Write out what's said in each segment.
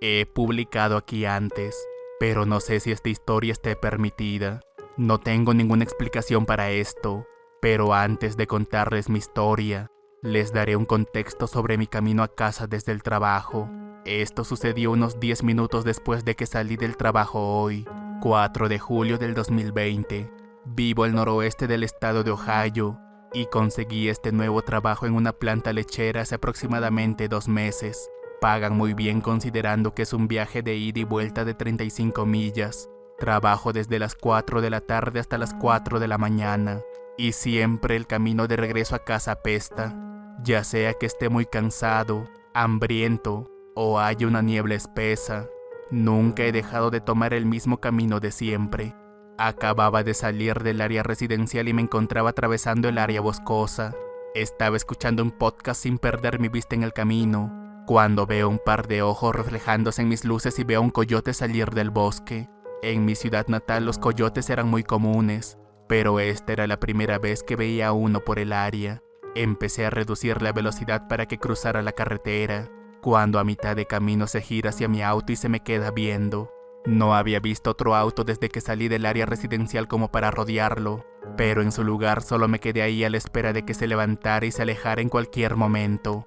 He publicado aquí antes, pero no sé si esta historia esté permitida. No tengo ninguna explicación para esto, pero antes de contarles mi historia, les daré un contexto sobre mi camino a casa desde el trabajo. Esto sucedió unos 10 minutos después de que salí del trabajo hoy, 4 de julio del 2020. Vivo al noroeste del estado de Ohio y conseguí este nuevo trabajo en una planta lechera hace aproximadamente 2 meses. Pagan muy bien considerando que es un viaje de ida y vuelta de 35 millas. Trabajo desde las 4 de la tarde hasta las 4 de la mañana. Y siempre el camino de regreso a casa apesta. Ya sea que esté muy cansado, hambriento o haya una niebla espesa. Nunca he dejado de tomar el mismo camino de siempre. Acababa de salir del área residencial y me encontraba atravesando el área boscosa. Estaba escuchando un podcast sin perder mi vista en el camino, cuando veo un par de ojos reflejándose en mis luces y veo a un coyote salir del bosque. En mi ciudad natal los coyotes eran muy comunes, pero esta era la primera vez que veía a uno por el área. Empecé a reducir la velocidad para que cruzara la carretera, cuando a mitad de camino se gira hacia mi auto y se me queda viendo. No había visto otro auto desde que salí del área residencial como para rodearlo, pero en su lugar solo me quedé ahí a la espera de que se levantara y se alejara en cualquier momento.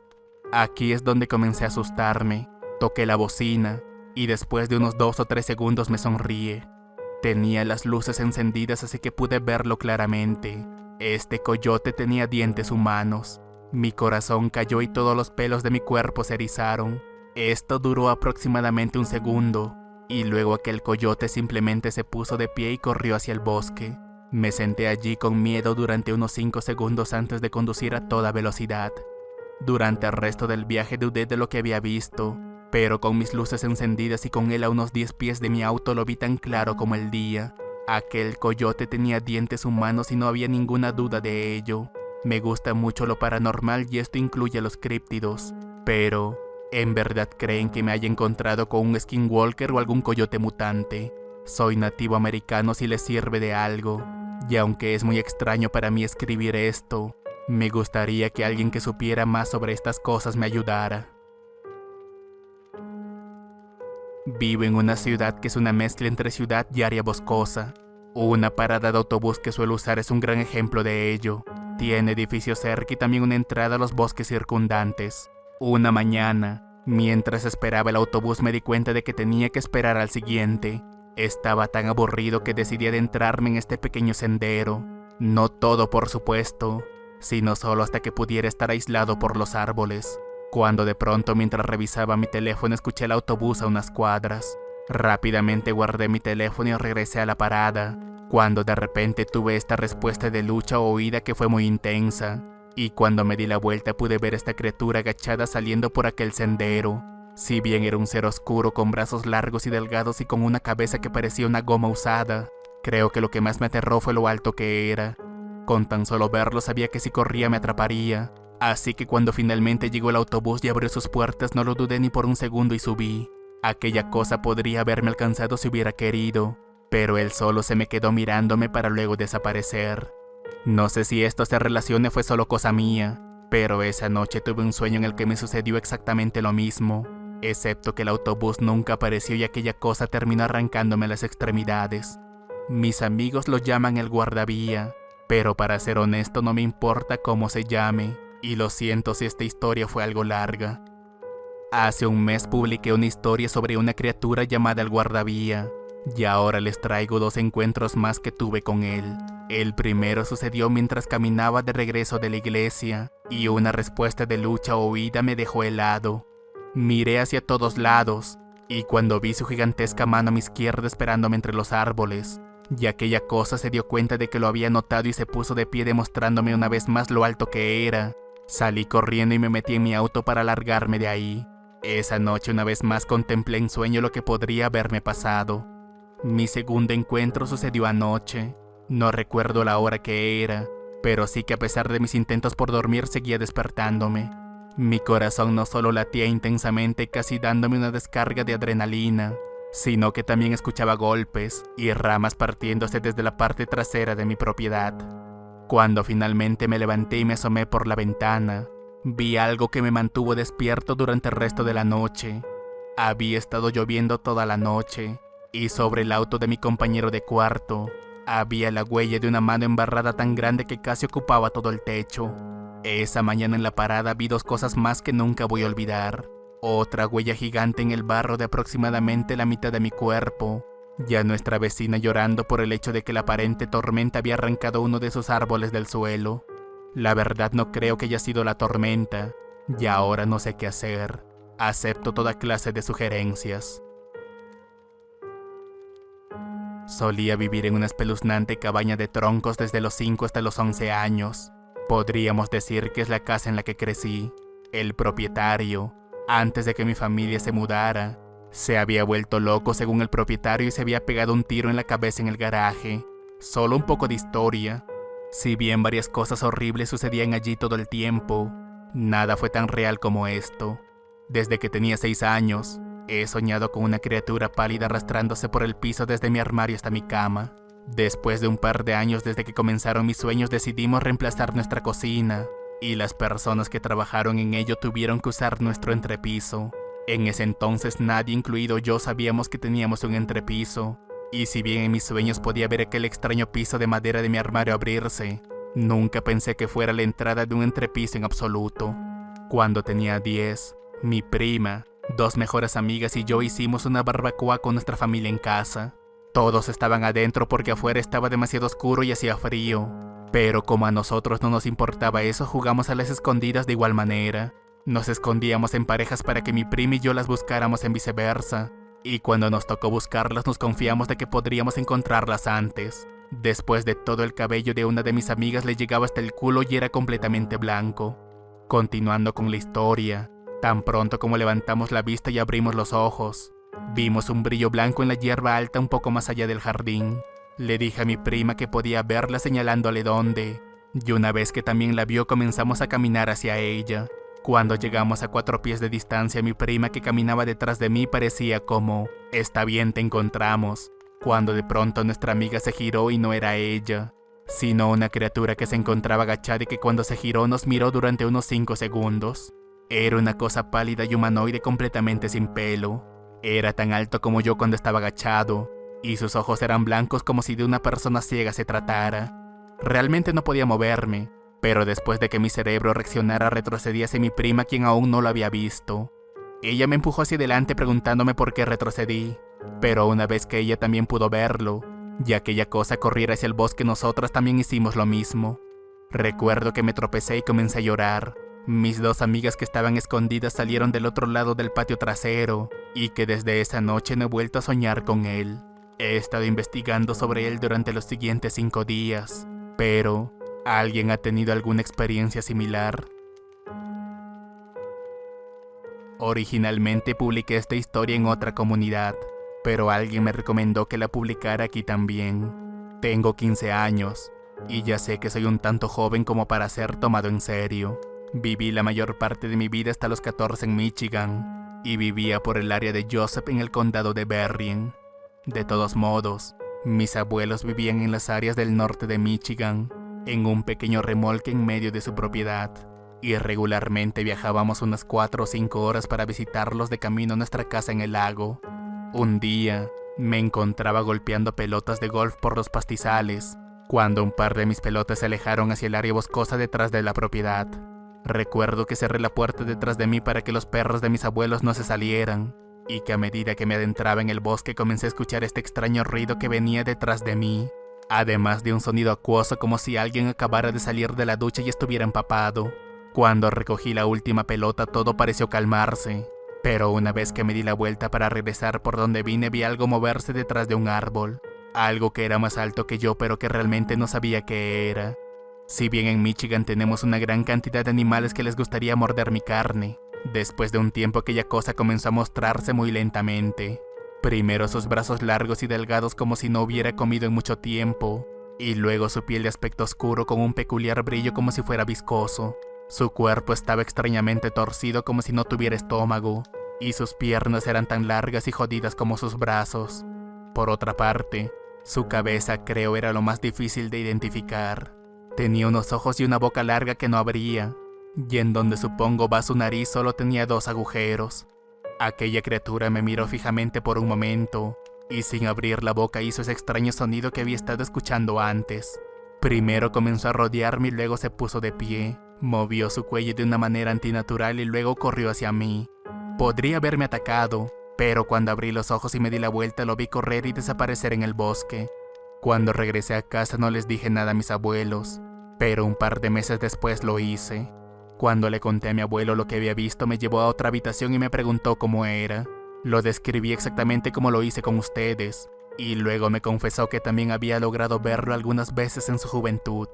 Aquí es donde comencé a asustarme. Toqué la bocina y después de unos 2 o 3 segundos me sonríe. Tenía las luces encendidas así que pude verlo claramente. Este coyote tenía dientes humanos. Mi corazón cayó y todos los pelos de mi cuerpo se erizaron. Esto duró aproximadamente 1 segundo y luego aquel coyote simplemente se puso de pie y corrió hacia el bosque. Me senté allí con miedo durante unos 5 segundos antes de conducir a toda velocidad. Durante el resto del viaje dudé de lo que había visto, pero con mis luces encendidas y con él a unos 10 pies de mi auto lo vi tan claro como el día. Aquel coyote tenía dientes humanos y no había ninguna duda de ello. Me gusta mucho lo paranormal y esto incluye a los críptidos, pero ¿en verdad creen que me haya encontrado con un skinwalker o algún coyote mutante? Soy nativo americano si les sirve de algo, y aunque es muy extraño para mí escribir esto, me gustaría que alguien que supiera más sobre estas cosas me ayudara. Vivo en una ciudad que es una mezcla entre ciudad y área boscosa. Una parada de autobús que suelo usar es un gran ejemplo de ello. Tiene edificios cerca y también una entrada a los bosques circundantes. Una mañana, mientras esperaba el autobús me di cuenta de que tenía que esperar al siguiente. Estaba tan aburrido que decidí adentrarme en este pequeño sendero. No todo, por supuesto, sino solo hasta que pudiera estar aislado por los árboles. Cuando de pronto, mientras revisaba mi teléfono, escuché el autobús a unas cuadras. Rápidamente guardé mi teléfono y regresé a la parada, cuando de repente tuve esta respuesta de lucha o huida que fue muy intensa, y cuando me di la vuelta pude ver esta criatura agachada saliendo por aquel sendero. Si bien era un ser oscuro con brazos largos y delgados y con una cabeza que parecía una goma usada, creo que lo que más me aterró fue lo alto que era. Con tan solo verlo sabía que si corría me atraparía, así que cuando finalmente llegó el autobús y abrió sus puertas no lo dudé ni por un segundo y subí. Aquella cosa podría haberme alcanzado si hubiera querido, pero él solo se me quedó mirándome para luego desaparecer. No sé si esto se relacione, fue solo cosa mía, pero esa noche tuve un sueño en el que me sucedió exactamente lo mismo, excepto que el autobús nunca apareció y aquella cosa terminó arrancándome las extremidades. Mis amigos lo llaman el guardavía, pero para ser honesto no me importa cómo se llame, y lo siento si esta historia fue algo larga. Hace un mes publiqué una historia sobre una criatura llamada el guardavía, y ahora les traigo 2 encuentros más que tuve con él. El primero sucedió mientras caminaba de regreso de la iglesia, y una respuesta de lucha o huida me dejó helado. Miré hacia todos lados, y cuando vi su gigantesca mano a mi izquierda esperándome entre los árboles, y aquella cosa se dio cuenta de que lo había notado y se puso de pie demostrándome una vez más lo alto que era. Salí corriendo y me metí en mi auto para largarme de ahí. Esa noche una vez más contemplé en sueño lo que podría haberme pasado. Mi segundo encuentro sucedió anoche. No recuerdo la hora que era, pero sí que a pesar de mis intentos por dormir seguía despertándome. Mi corazón no solo latía intensamente, casi dándome una descarga de adrenalina, sino que también escuchaba golpes y ramas partiéndose desde la parte trasera de mi propiedad. Cuando finalmente me levanté y me asomé por la ventana, vi algo que me mantuvo despierto durante el resto de la noche. Había estado lloviendo toda la noche, y sobre el auto de mi compañero de cuarto, había la huella de una mano embarrada tan grande que casi ocupaba todo el techo. Esa mañana en la parada vi dos cosas más que nunca voy a olvidar. Otra huella gigante en el barro de aproximadamente la mitad de mi cuerpo, y a nuestra vecina llorando por el hecho de que la aparente tormenta había arrancado uno de sus árboles del suelo. La verdad no creo que haya sido la tormenta, y ahora no sé qué hacer. Acepto toda clase de sugerencias. Solía vivir en una espeluznante cabaña de troncos desde los 5 hasta los 11 años. Podríamos decir que es la casa en la que crecí. El propietario, antes de que mi familia se mudara, se había vuelto loco según el propietario y se había pegado un tiro en la cabeza en el garaje. Solo un poco de historia. Si bien varias cosas horribles sucedían allí todo el tiempo, nada fue tan real como esto. Desde que tenía 6 años, he soñado con una criatura pálida arrastrándose por el piso desde mi armario hasta mi cama. Después de un par de años desde que comenzaron mis sueños, decidimos reemplazar nuestra cocina, y las personas que trabajaron en ello tuvieron que usar nuestro entrepiso. En ese entonces nadie, incluido yo, sabíamos que teníamos un entrepiso, y si bien en mis sueños podía ver aquel extraño piso de madera de mi armario abrirse, nunca pensé que fuera la entrada de un entrepiso en absoluto. Cuando tenía 10, mi prima, 2 mejores amigas y yo hicimos una barbacoa con nuestra familia en casa. Todos estaban adentro porque afuera estaba demasiado oscuro y hacía frío, pero como a nosotros no nos importaba eso, jugamos a las escondidas de igual manera. Nos escondíamos en parejas para que mi prima y yo las buscáramos en viceversa, y cuando nos tocó buscarlas nos confiamos de que podríamos encontrarlas antes. Después de todo, el cabello de una de mis amigas le llegaba hasta el culo y era completamente blanco. Continuando con la historia, tan pronto como levantamos la vista y abrimos los ojos, vimos un brillo blanco en la hierba alta un poco más allá del jardín. Le dije a mi prima que podía verla señalándole dónde, y una vez que también la vio comenzamos a caminar hacia ella. Cuando llegamos a 4 pies de distancia, mi prima que caminaba detrás de mí parecía como, «Está bien, te encontramos», cuando de pronto nuestra amiga se giró y no era ella, sino una criatura que se encontraba agachada y que cuando se giró nos miró durante unos 5 segundos. Era una cosa pálida y humanoide completamente sin pelo. Era tan alto como yo cuando estaba agachado, y sus ojos eran blancos como si de una persona ciega se tratara. Realmente no podía moverme, pero después de que mi cerebro reaccionara retrocedí hacia mi prima, quien aún no lo había visto. Ella me empujó hacia adelante preguntándome por qué retrocedí, pero una vez que ella también pudo verlo, y aquella cosa corriera hacia el bosque, nosotras también hicimos lo mismo. Recuerdo que me tropecé y comencé a llorar. Mis 2 amigas que estaban escondidas salieron del otro lado del patio trasero, y que desde esa noche no he vuelto a soñar con él. He estado investigando sobre él durante los siguientes 5 días, pero ¿alguien ha tenido alguna experiencia similar? Originalmente publiqué esta historia en otra comunidad, pero alguien me recomendó que la publicara aquí también. Tengo 15 años, y ya sé que soy un tanto joven como para ser tomado en serio. Viví la mayor parte de mi vida hasta los 14 en Michigan, y vivía por el área de Joseph en el condado de Berrien. De todos modos, mis abuelos vivían en las áreas del norte de Michigan, en un pequeño remolque en medio de su propiedad, y regularmente viajábamos unas 4 o 5 horas para visitarlos de camino a nuestra casa en el lago. Un día, me encontraba golpeando pelotas de golf por los pastizales, cuando un par de mis pelotas se alejaron hacia el área boscosa detrás de la propiedad. Recuerdo que cerré la puerta detrás de mí para que los perros de mis abuelos no se salieran, y que a medida que me adentraba en el bosque comencé a escuchar este extraño ruido que venía detrás de mí, además de un sonido acuoso como si alguien acabara de salir de la ducha y estuviera empapado. Cuando recogí la última pelota todo pareció calmarse, pero una vez que me di la vuelta para regresar por donde vine vi algo moverse detrás de un árbol, algo que era más alto que yo pero que realmente no sabía qué era. Si bien en Michigan tenemos una gran cantidad de animales que les gustaría morder mi carne, después de un tiempo aquella cosa comenzó a mostrarse muy lentamente. Primero sus brazos largos y delgados como si no hubiera comido en mucho tiempo, y luego su piel de aspecto oscuro con un peculiar brillo como si fuera viscoso. Su cuerpo estaba extrañamente torcido como si no tuviera estómago, y sus piernas eran tan largas y jodidas como sus brazos. Por otra parte, su cabeza creo era lo más difícil de identificar. Tenía unos ojos y una boca larga que no abría, y en donde supongo va su nariz solo tenía 2 agujeros. Aquella criatura me miró fijamente por un momento, y sin abrir la boca hizo ese extraño sonido que había estado escuchando antes. Primero comenzó a rodearme y luego se puso de pie, movió su cuello de una manera antinatural y luego corrió hacia mí. Podría haberme atacado, pero cuando abrí los ojos y me di la vuelta lo vi correr y desaparecer en el bosque. Cuando regresé a casa no les dije nada a mis abuelos, pero un par de meses después lo hice. Cuando le conté a mi abuelo lo que había visto, me llevó a otra habitación y me preguntó cómo era. Lo describí exactamente como lo hice con ustedes, y luego me confesó que también había logrado verlo algunas veces en su juventud.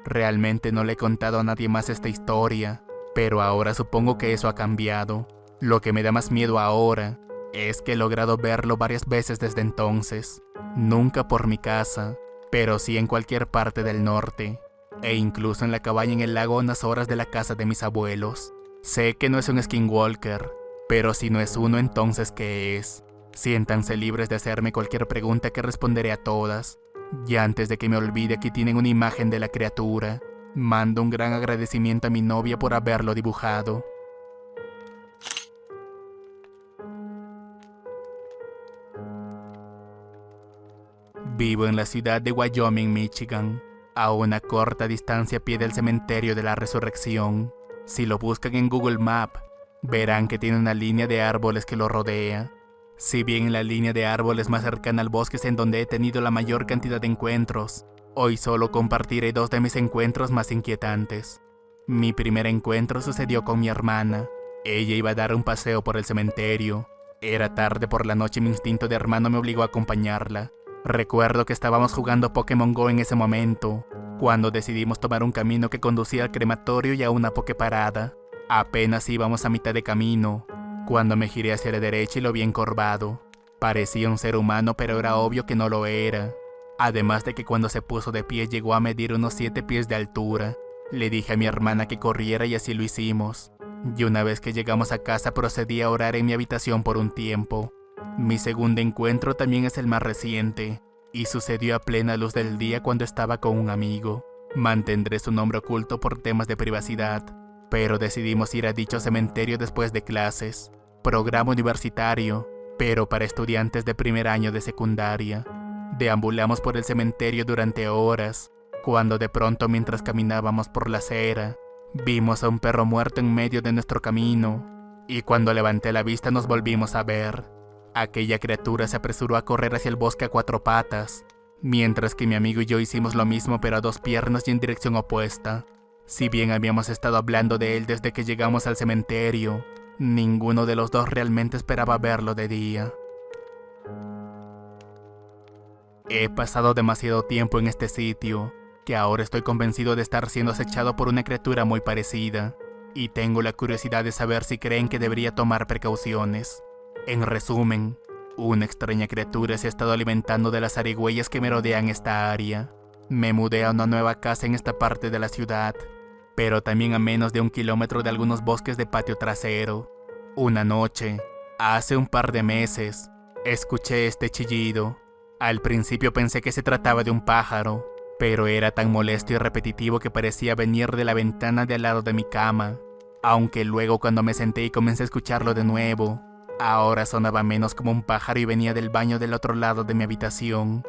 Realmente no le he contado a nadie más esta historia, pero ahora supongo que eso ha cambiado. Lo que me da más miedo ahora es que he logrado verlo varias veces desde entonces. Nunca por mi casa, pero sí en cualquier parte del norte, e incluso en la cabaña en el lago a unas horas de la casa de mis abuelos. Sé que no es un skinwalker, pero si no es uno, entonces ¿qué es? Siéntanse libres de hacerme cualquier pregunta que responderé a todas. Y antes de que me olvide, aquí tienen una imagen de la criatura. Mando un gran agradecimiento a mi novia por haberlo dibujado. Vivo en la ciudad de Wyoming, Michigan, a una corta distancia a pie del cementerio de la Resurrección. Si lo buscan en Google Maps, verán que tiene una línea de árboles que lo rodea. Si bien la línea de árboles más cercana al bosque es en donde he tenido la mayor cantidad de encuentros, hoy solo compartiré 2 de mis encuentros más inquietantes. Mi primer encuentro sucedió con mi hermana. Ella iba a dar un paseo por el cementerio. Era tarde por la noche y mi instinto de hermano me obligó a acompañarla. Recuerdo que estábamos jugando Pokémon Go en ese momento, cuando decidimos tomar un camino que conducía al crematorio y a una Poképarada. Apenas íbamos a mitad de camino, cuando me giré hacia la derecha y lo vi encorvado. Parecía un ser humano, pero era obvio que no lo era. Además de que cuando se puso de pie llegó a medir unos 7 pies de altura. Le dije a mi hermana que corriera y así lo hicimos. Y una vez que llegamos a casa procedí a orar en mi habitación por un tiempo. Mi segundo encuentro también es el más reciente, y sucedió a plena luz del día cuando estaba con un amigo. Mantendré su nombre oculto por temas de privacidad, pero decidimos ir a dicho cementerio después de clases. Programa universitario, pero para estudiantes de primer año de secundaria. Deambulamos por el cementerio durante horas, cuando de pronto mientras caminábamos por la acera, vimos a un perro muerto en medio de nuestro camino, y cuando levanté la vista nos volvimos a ver. Aquella criatura se apresuró a correr hacia el bosque a 4 patas, mientras que mi amigo y yo hicimos lo mismo pero a 2 piernas y en dirección opuesta. Si bien habíamos estado hablando de él desde que llegamos al cementerio, ninguno de los dos realmente esperaba verlo de día. He pasado demasiado tiempo en este sitio, que ahora estoy convencido de estar siendo acechado por una criatura muy parecida, y tengo la curiosidad de saber si creen que debería tomar precauciones. En resumen, una extraña criatura se ha estado alimentando de las zarigüeyas que me rodean esta área. Me mudé a una nueva casa en esta parte de la ciudad, pero también a menos de 1 kilómetro de algunos bosques de patio trasero. Una noche, hace un par de meses, escuché este chillido. Al principio pensé que se trataba de un pájaro, pero era tan molesto y repetitivo que parecía venir de la ventana de al lado de mi cama. Aunque luego cuando me senté y comencé a escucharlo de nuevo, ahora sonaba menos como un pájaro y venía del baño del otro lado de mi habitación.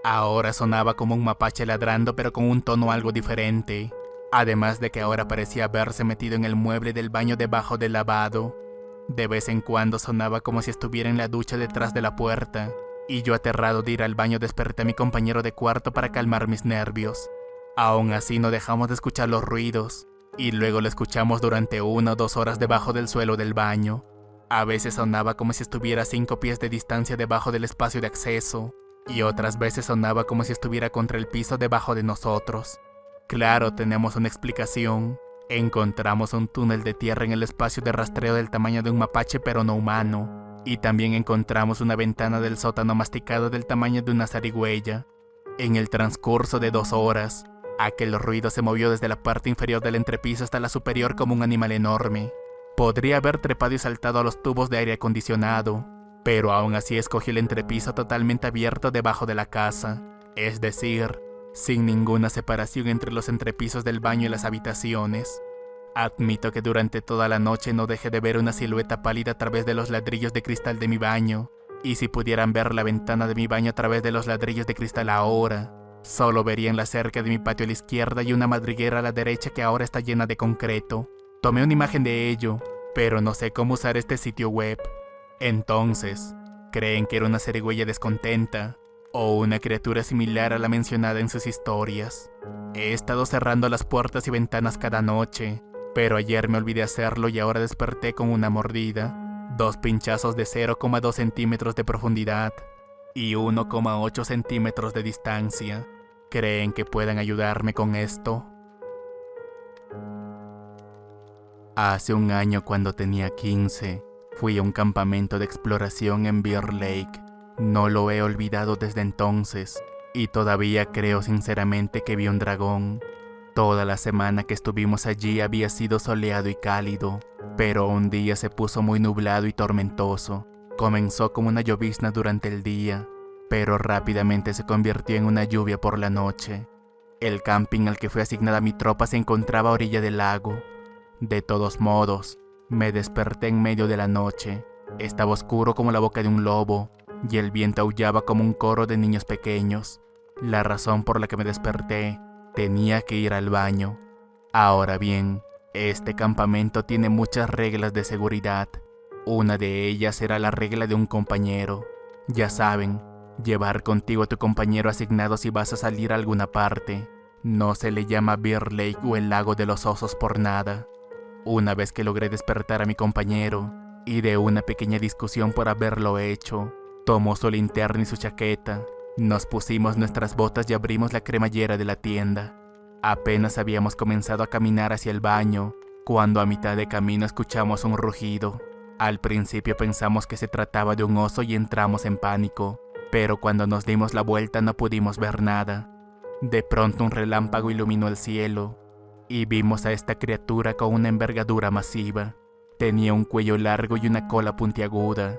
Ahora sonaba como un mapache ladrando pero con un tono algo diferente. Además de que ahora parecía haberse metido en el mueble del baño debajo del lavado. De vez en cuando sonaba como si estuviera en la ducha detrás de la puerta. Y yo aterrado de ir al baño desperté a mi compañero de cuarto para calmar mis nervios. Aún así no dejamos de escuchar los ruidos. Y luego lo escuchamos durante 1 o 2 horas debajo del suelo del baño. A veces sonaba como si estuviera a 5 pies de distancia debajo del espacio de acceso, y otras veces sonaba como si estuviera contra el piso debajo de nosotros. Claro, tenemos una explicación. Encontramos un túnel de tierra en el espacio de rastreo del tamaño de un mapache pero no humano. y también encontramos una ventana del sótano masticada del tamaño de una zarigüeya. En el transcurso de 2 horas, aquel ruido se movió desde la parte inferior del entrepiso hasta la superior como un animal enorme. Podría haber trepado y saltado a los tubos de aire acondicionado, pero aún así escogí el entrepiso totalmente abierto debajo de la casa, es decir, sin ninguna separación entre los entrepisos del baño y las habitaciones. Admito que durante toda la noche no dejé de ver una silueta pálida a través de los ladrillos de cristal de mi baño, y si pudieran ver la ventana de mi baño a través de los ladrillos de cristal ahora, solo verían la cerca de mi patio a la izquierda y una madriguera a la derecha que ahora está llena de concreto. Tomé una imagen de ello, pero no sé cómo usar este sitio web. Entonces, ¿creen que era una zarigüeya descontenta o una criatura similar a la mencionada en sus historias? He estado cerrando las puertas y ventanas cada noche, pero ayer me olvidé hacerlo y ahora desperté con una mordida, 2 pinchazos de 0,2 centímetros de profundidad y 1,8 centímetros de distancia. ¿Creen que puedan ayudarme con esto? Hace un año, cuando tenía 15, fui a un campamento de exploración en Bear Lake. No lo he olvidado desde entonces, y todavía creo sinceramente que vi un dragón. Toda la semana que estuvimos allí había sido soleado y cálido, pero un día se puso muy nublado y tormentoso. Comenzó como una llovizna durante el día, pero rápidamente se convirtió en una lluvia por la noche. El camping al que fue asignada mi tropa se encontraba a orilla del lago. De todos modos, me desperté en medio de la noche. Estaba oscuro como la boca de un lobo, y el viento aullaba como un coro de niños pequeños. La razón por la que me desperté: tenía que ir al baño. Ahora bien, este campamento tiene muchas reglas de seguridad. Una de ellas era la regla de un compañero. Ya saben, llevar contigo a tu compañero asignado si vas a salir a alguna parte. No se le llama Bear Lake o el lago de los osos por nada. Una vez que logré despertar a mi compañero, y de una pequeña discusión por haberlo hecho, tomó su linterna y su chaqueta, nos pusimos nuestras botas y abrimos la cremallera de la tienda. Apenas habíamos comenzado a caminar hacia el baño, cuando a mitad de camino escuchamos un rugido. Al principio pensamos que se trataba de un oso y entramos en pánico, pero cuando nos dimos la vuelta no pudimos ver nada. De pronto un relámpago iluminó el cielo, y vimos a esta criatura con una envergadura masiva. Tenía un cuello largo y una cola puntiaguda,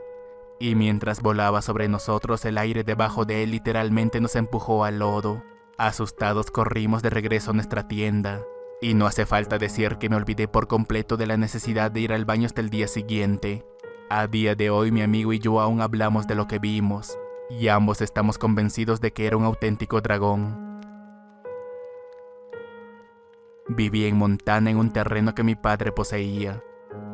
y mientras volaba sobre nosotros, el aire debajo de él literalmente nos empujó al lodo. Asustados corrimos de regreso a nuestra tienda, y no hace falta decir que me olvidé por completo de la necesidad de ir al baño hasta el día siguiente. A día de hoy mi amigo y yo aún hablamos de lo que vimos, y ambos estamos convencidos de que era un auténtico dragón. Vivía en Montana, en un terreno que mi padre poseía.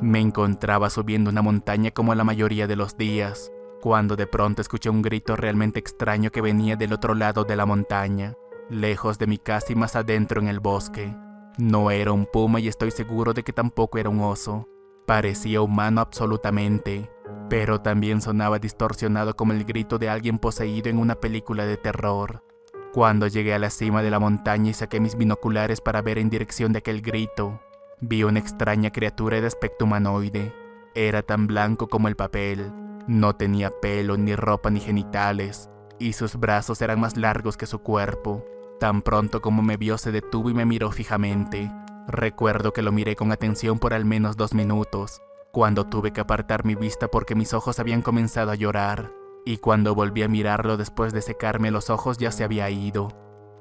Me encontraba subiendo una montaña como la mayoría de los días, cuando de pronto escuché un grito realmente extraño que venía del otro lado de la montaña, lejos de mi casa y más adentro en el bosque. No era un puma y estoy seguro de que tampoco era un oso. Parecía humano absolutamente, pero también sonaba distorsionado como el grito de alguien poseído en una película de terror. Cuando llegué a la cima de la montaña y saqué mis binoculares para ver en dirección de aquel grito, vi una extraña criatura de aspecto humanoide. Era tan blanco como el papel, no tenía pelo, ni ropa, ni genitales, y sus brazos eran más largos que su cuerpo. Tan pronto como me vio se detuvo y me miró fijamente. Recuerdo que lo miré con atención por al menos 2 minutos, cuando tuve que apartar mi vista porque mis ojos habían comenzado a llorar. Y cuando volví a mirarlo después de secarme los ojos ya se había ido.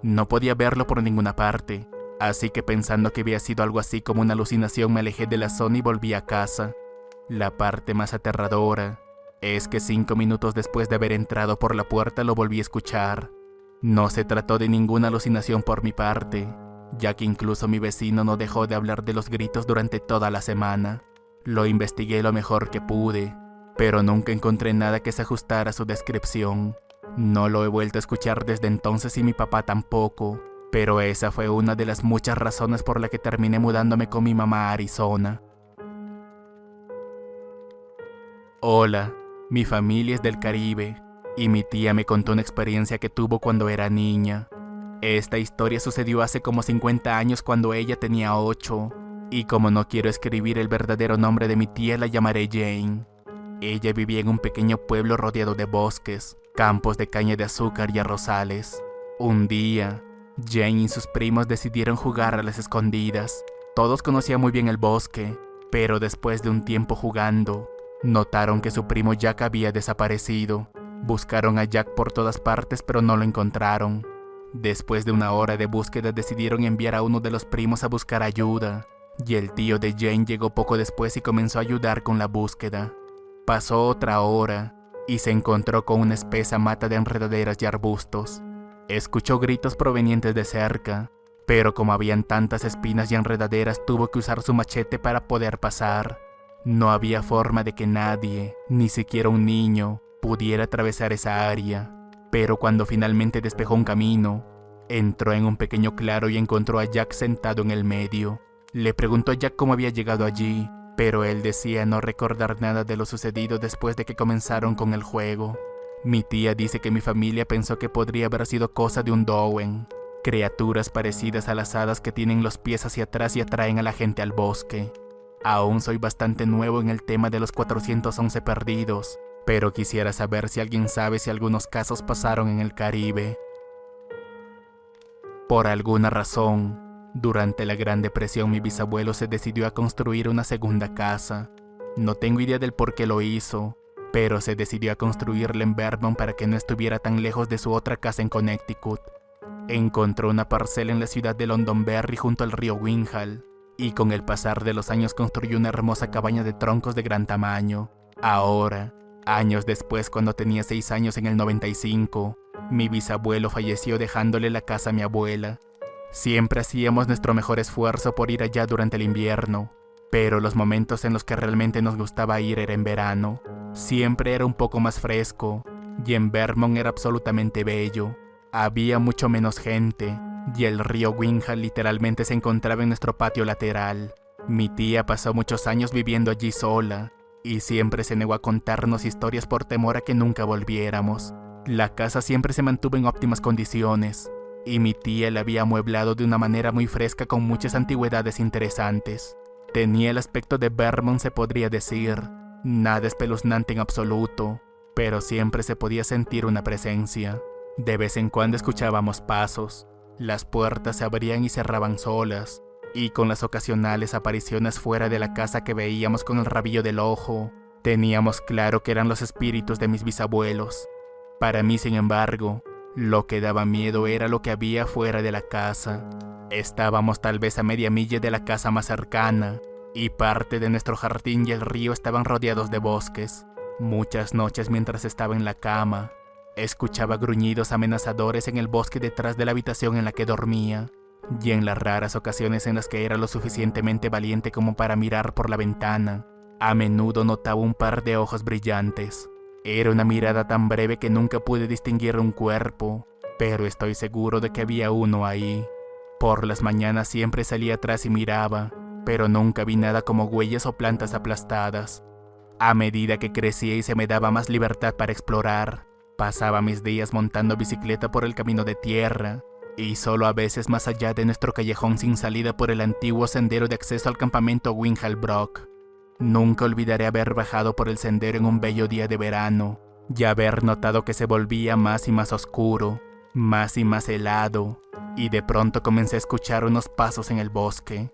No podía verlo por ninguna parte, así que pensando que había sido algo así como una alucinación me alejé de la zona y volví a casa. La parte más aterradora es que 5 minutos después de haber entrado por la puerta lo volví a escuchar. No se trató de ninguna alucinación por mi parte, ya que incluso mi vecino no dejó de hablar de los gritos durante toda la semana. Lo investigué lo mejor que pude, pero nunca encontré nada que se ajustara a su descripción. No lo he vuelto a escuchar desde entonces y mi papá tampoco, pero esa fue una de las muchas razones por la que terminé mudándome con mi mamá a Arizona. Hola, mi familia es del Caribe, y mi tía me contó una experiencia que tuvo cuando era niña. Esta historia sucedió hace como 50 años cuando ella tenía 8, y como no quiero escribir el verdadero nombre de mi tía, la llamaré Jane. Ella vivía en un pequeño pueblo rodeado de bosques, campos de caña de azúcar y arrozales. Un día, Jane y sus primos decidieron jugar a las escondidas. Todos conocían muy bien el bosque, pero después de un tiempo jugando, notaron que su primo Jack había desaparecido. Buscaron a Jack por todas partes, pero no lo encontraron. Después de una hora de búsqueda decidieron enviar a uno de los primos a buscar ayuda, y el tío de Jane llegó poco después y comenzó a ayudar con la búsqueda. Pasó otra hora, y se encontró con una espesa mata de enredaderas y arbustos. Escuchó gritos provenientes de cerca, pero como habían tantas espinas y enredaderas tuvo que usar su machete para poder pasar. No había forma de que nadie, ni siquiera un niño, pudiera atravesar esa área. Pero cuando finalmente despejó un camino, entró en un pequeño claro y encontró a Jack sentado en el medio. Le preguntó a Jack cómo había llegado allí, pero él decía no recordar nada de lo sucedido después de que comenzaron con el juego. Mi tía dice que mi familia pensó que podría haber sido cosa de un Dowen, criaturas parecidas a las hadas que tienen los pies hacia atrás y atraen a la gente al bosque. Aún soy bastante nuevo en el tema de los 411 perdidos, pero quisiera saber si alguien sabe si algunos casos pasaron en el Caribe. Por alguna razón, durante la Gran Depresión mi bisabuelo se decidió a construir una segunda casa. No tengo idea del por qué lo hizo, pero se decidió a construirla en Vermont para que no estuviera tan lejos de su otra casa en Connecticut. Encontró una parcela en la ciudad de Londonderry junto al río Winhall, y con el pasar de los años construyó una hermosa cabaña de troncos de gran tamaño. Ahora, años después, cuando tenía 6 años en el 95, mi bisabuelo falleció dejándole la casa a mi abuela. Siempre hacíamos nuestro mejor esfuerzo por ir allá durante el invierno, pero los momentos en los que realmente nos gustaba ir era en verano. Siempre era un poco más fresco, y en Vermont era absolutamente bello. Había mucho menos gente, y el río Winhall literalmente se encontraba en nuestro patio lateral. Mi tía pasó muchos años viviendo allí sola, y siempre se negó a contarnos historias por temor a que nunca volviéramos. La casa siempre se mantuvo en óptimas condiciones, y mi tía la había amueblado de una manera muy fresca con muchas antigüedades interesantes. Tenía el aspecto de Vermont, se podría decir, nada espeluznante en absoluto, pero siempre se podía sentir una presencia. De vez en cuando escuchábamos pasos, las puertas se abrían y cerraban solas, y con las ocasionales apariciones fuera de la casa que veíamos con el rabillo del ojo, teníamos claro que eran los espíritus de mis bisabuelos. Para mí, sin embargo, lo que daba miedo era lo que había fuera de la casa. Estábamos tal vez a media milla de la casa más cercana, y parte de nuestro jardín y el río estaban rodeados de bosques. Muchas noches mientras estaba en la cama, escuchaba gruñidos amenazadores en el bosque detrás de la habitación en la que dormía, y en las raras ocasiones en las que era lo suficientemente valiente como para mirar por la ventana, a menudo notaba un par de ojos brillantes. Era una mirada tan breve que nunca pude distinguir un cuerpo, pero estoy seguro de que había uno ahí. Por las mañanas siempre salía atrás y miraba, pero nunca vi nada como huellas o plantas aplastadas. A medida que crecía y se me daba más libertad para explorar, pasaba mis días montando bicicleta por el camino de tierra, y solo a veces más allá de nuestro callejón sin salida por el antiguo sendero de acceso al campamento Winhall Brook. Nunca olvidaré haber bajado por el sendero en un bello día de verano, y haber notado que se volvía más y más oscuro, más y más helado, y de pronto comencé a escuchar unos pasos en el bosque.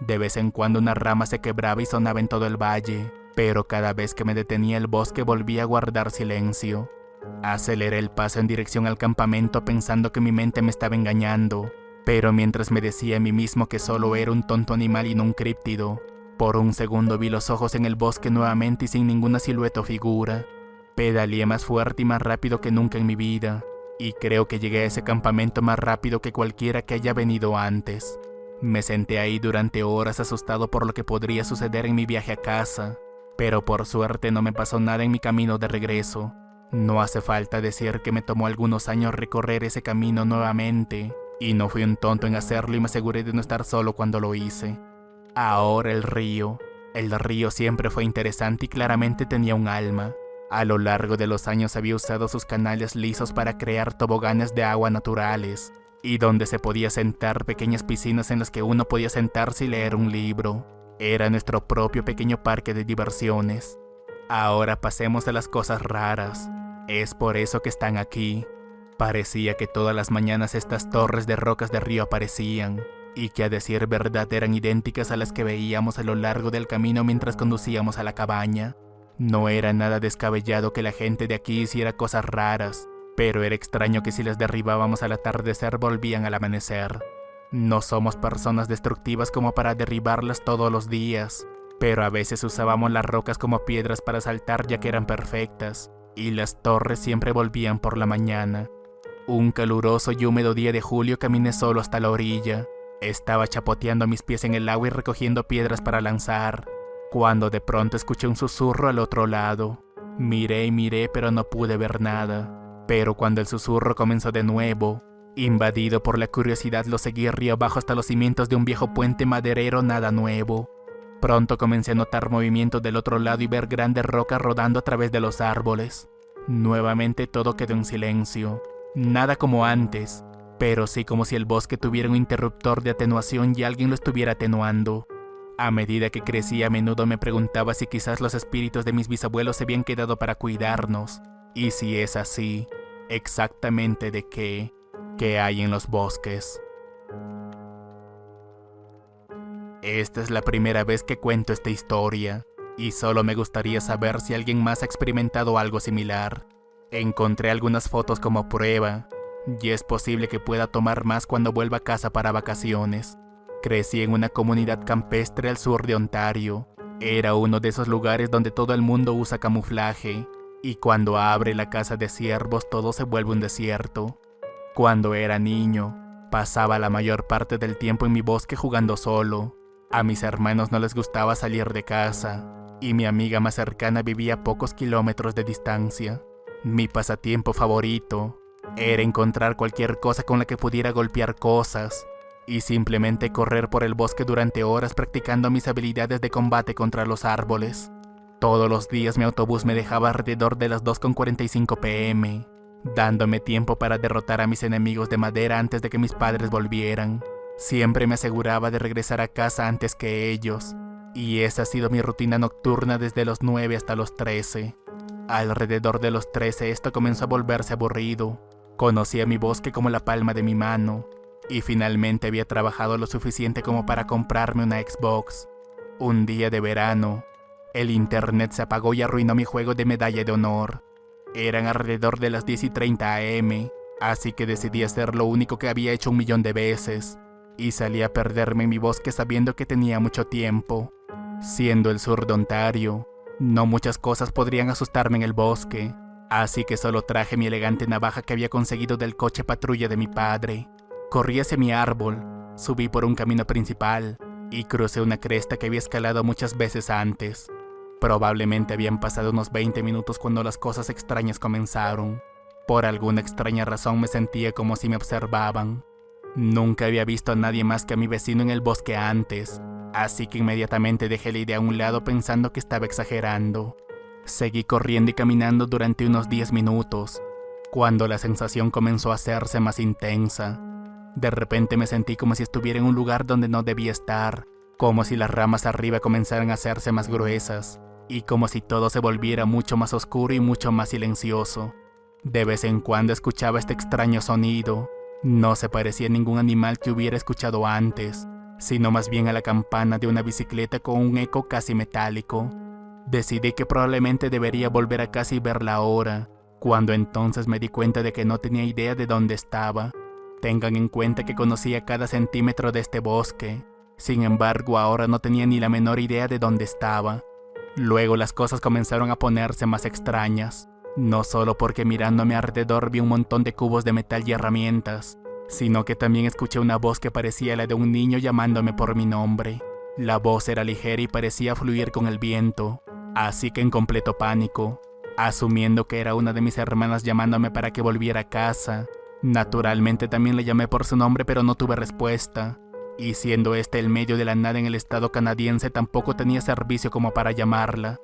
De vez en cuando una rama se quebraba y sonaba en todo el valle, pero cada vez que me detenía el bosque volvía a guardar silencio. Aceleré el paso en dirección al campamento pensando que mi mente me estaba engañando, pero mientras me decía a mí mismo que solo era un tonto animal y no un críptido, por un segundo vi los ojos en el bosque nuevamente y sin ninguna silueta o figura. Pedaleé más fuerte y más rápido que nunca en mi vida, y creo que llegué a ese campamento más rápido que cualquiera que haya venido antes. Me senté ahí durante horas asustado por lo que podría suceder en mi viaje a casa, pero por suerte no me pasó nada en mi camino de regreso. No hace falta decir que me tomó algunos años recorrer ese camino nuevamente, y no fui un tonto en hacerlo y me aseguré de no estar solo cuando lo hice. Ahora el río siempre fue interesante y claramente tenía un alma. A lo largo de los años había usado sus canales lisos para crear toboganes de agua naturales, y donde se podía sentar pequeñas piscinas en las que uno podía sentarse y leer un libro. Era nuestro propio pequeño parque de diversiones. Ahora pasemos a las cosas raras. Es por eso que están aquí. Parecía que todas las mañanas estas torres de rocas de río aparecían, y que a decir verdad eran idénticas a las que veíamos a lo largo del camino mientras conducíamos a la cabaña. No era nada descabellado que la gente de aquí hiciera cosas raras, pero era extraño que si las derribábamos al atardecer volvían al amanecer. No somos personas destructivas como para derribarlas todos los días, pero a veces usábamos las rocas como piedras para saltar ya que eran perfectas, y las torres siempre volvían por la mañana. Un caluroso y húmedo día de julio caminé solo hasta la orilla. Estaba chapoteando mis pies en el agua y recogiendo piedras para lanzar, cuando de pronto escuché un susurro al otro lado. Miré y miré, pero no pude ver nada. Pero cuando el susurro comenzó de nuevo, invadido por la curiosidad, lo seguí río abajo hasta los cimientos de un viejo puente maderero nada nuevo. Pronto comencé a notar movimiento del otro lado y ver grandes rocas rodando a través de los árboles. Nuevamente todo quedó en silencio. Nada como antes, pero sí como si el bosque tuviera un interruptor de atenuación y alguien lo estuviera atenuando. A medida que crecía, a menudo me preguntaba si quizás los espíritus de mis bisabuelos se habían quedado para cuidarnos. Y si es así, exactamente de qué hay en los bosques. Esta es la primera vez que cuento esta historia, y solo me gustaría saber si alguien más ha experimentado algo similar. Encontré algunas fotos como prueba, y es posible que pueda tomar más cuando vuelva a casa para vacaciones. Crecí en una comunidad campestre al sur de Ontario. Era uno de esos lugares donde todo el mundo usa camuflaje, y cuando abre la casa de ciervos todo se vuelve un desierto. Cuando era niño, pasaba la mayor parte del tiempo en mi bosque jugando solo. A mis hermanos no les gustaba salir de casa, y mi amiga más cercana vivía a pocos kilómetros de distancia. Mi pasatiempo favorito era encontrar cualquier cosa con la que pudiera golpear cosas y simplemente correr por el bosque durante horas practicando mis habilidades de combate contra los árboles. Todos los días mi autobús me dejaba alrededor de las 2:45 p.m., dándome tiempo para derrotar a mis enemigos de madera antes de que mis padres volvieran. Siempre me aseguraba de regresar a casa antes que ellos, y esa ha sido mi rutina nocturna desde los 9 hasta los 13. Alrededor de los 13 esto comenzó a volverse aburrido. Conocí a mi bosque como la palma de mi mano, y finalmente había trabajado lo suficiente como para comprarme una Xbox. Un día de verano, el internet se apagó y arruinó mi juego de medalla de honor. Eran alrededor de las 10:30 am, así que decidí hacer lo único que había hecho 1.000.000 de veces, y salí a perderme en mi bosque sabiendo que tenía mucho tiempo. Siendo el sur de Ontario, no muchas cosas podrían asustarme en el bosque, así que solo traje mi elegante navaja que había conseguido del coche patrulla de mi padre. Corrí hacia mi árbol, subí por un camino principal y crucé una cresta que había escalado muchas veces antes. Probablemente habían pasado unos 20 minutos cuando las cosas extrañas comenzaron. Por alguna extraña razón me sentía como si me observaban. Nunca había visto a nadie más que a mi vecino en el bosque antes, así que inmediatamente dejé la idea a un lado pensando que estaba exagerando. Seguí corriendo y caminando durante unos 10 minutos, cuando la sensación comenzó a hacerse más intensa. De repente me sentí como si estuviera en un lugar donde no debía estar, como si las ramas arriba comenzaran a hacerse más gruesas, y como si todo se volviera mucho más oscuro y mucho más silencioso. De vez en cuando escuchaba este extraño sonido. No se parecía a ningún animal que hubiera escuchado antes, sino más bien a la campana de una bicicleta con un eco casi metálico. Decidí que probablemente debería volver a casa y ver la hora, cuando entonces me di cuenta de que no tenía idea de dónde estaba. Tengan en cuenta que conocía cada centímetro de este bosque, sin embargo ahora no tenía ni la menor idea de dónde estaba. Luego las cosas comenzaron a ponerse más extrañas, no solo porque mirando a mi alrededor vi un montón de cubos de metal y herramientas, sino que también escuché una voz que parecía la de un niño llamándome por mi nombre. La voz era ligera y parecía fluir con el viento, así que en completo pánico, asumiendo que era una de mis hermanas llamándome para que volviera a casa, naturalmente también le llamé por su nombre pero no tuve respuesta, y siendo este el medio de la nada en el estado canadiense tampoco tenía servicio como para llamarla.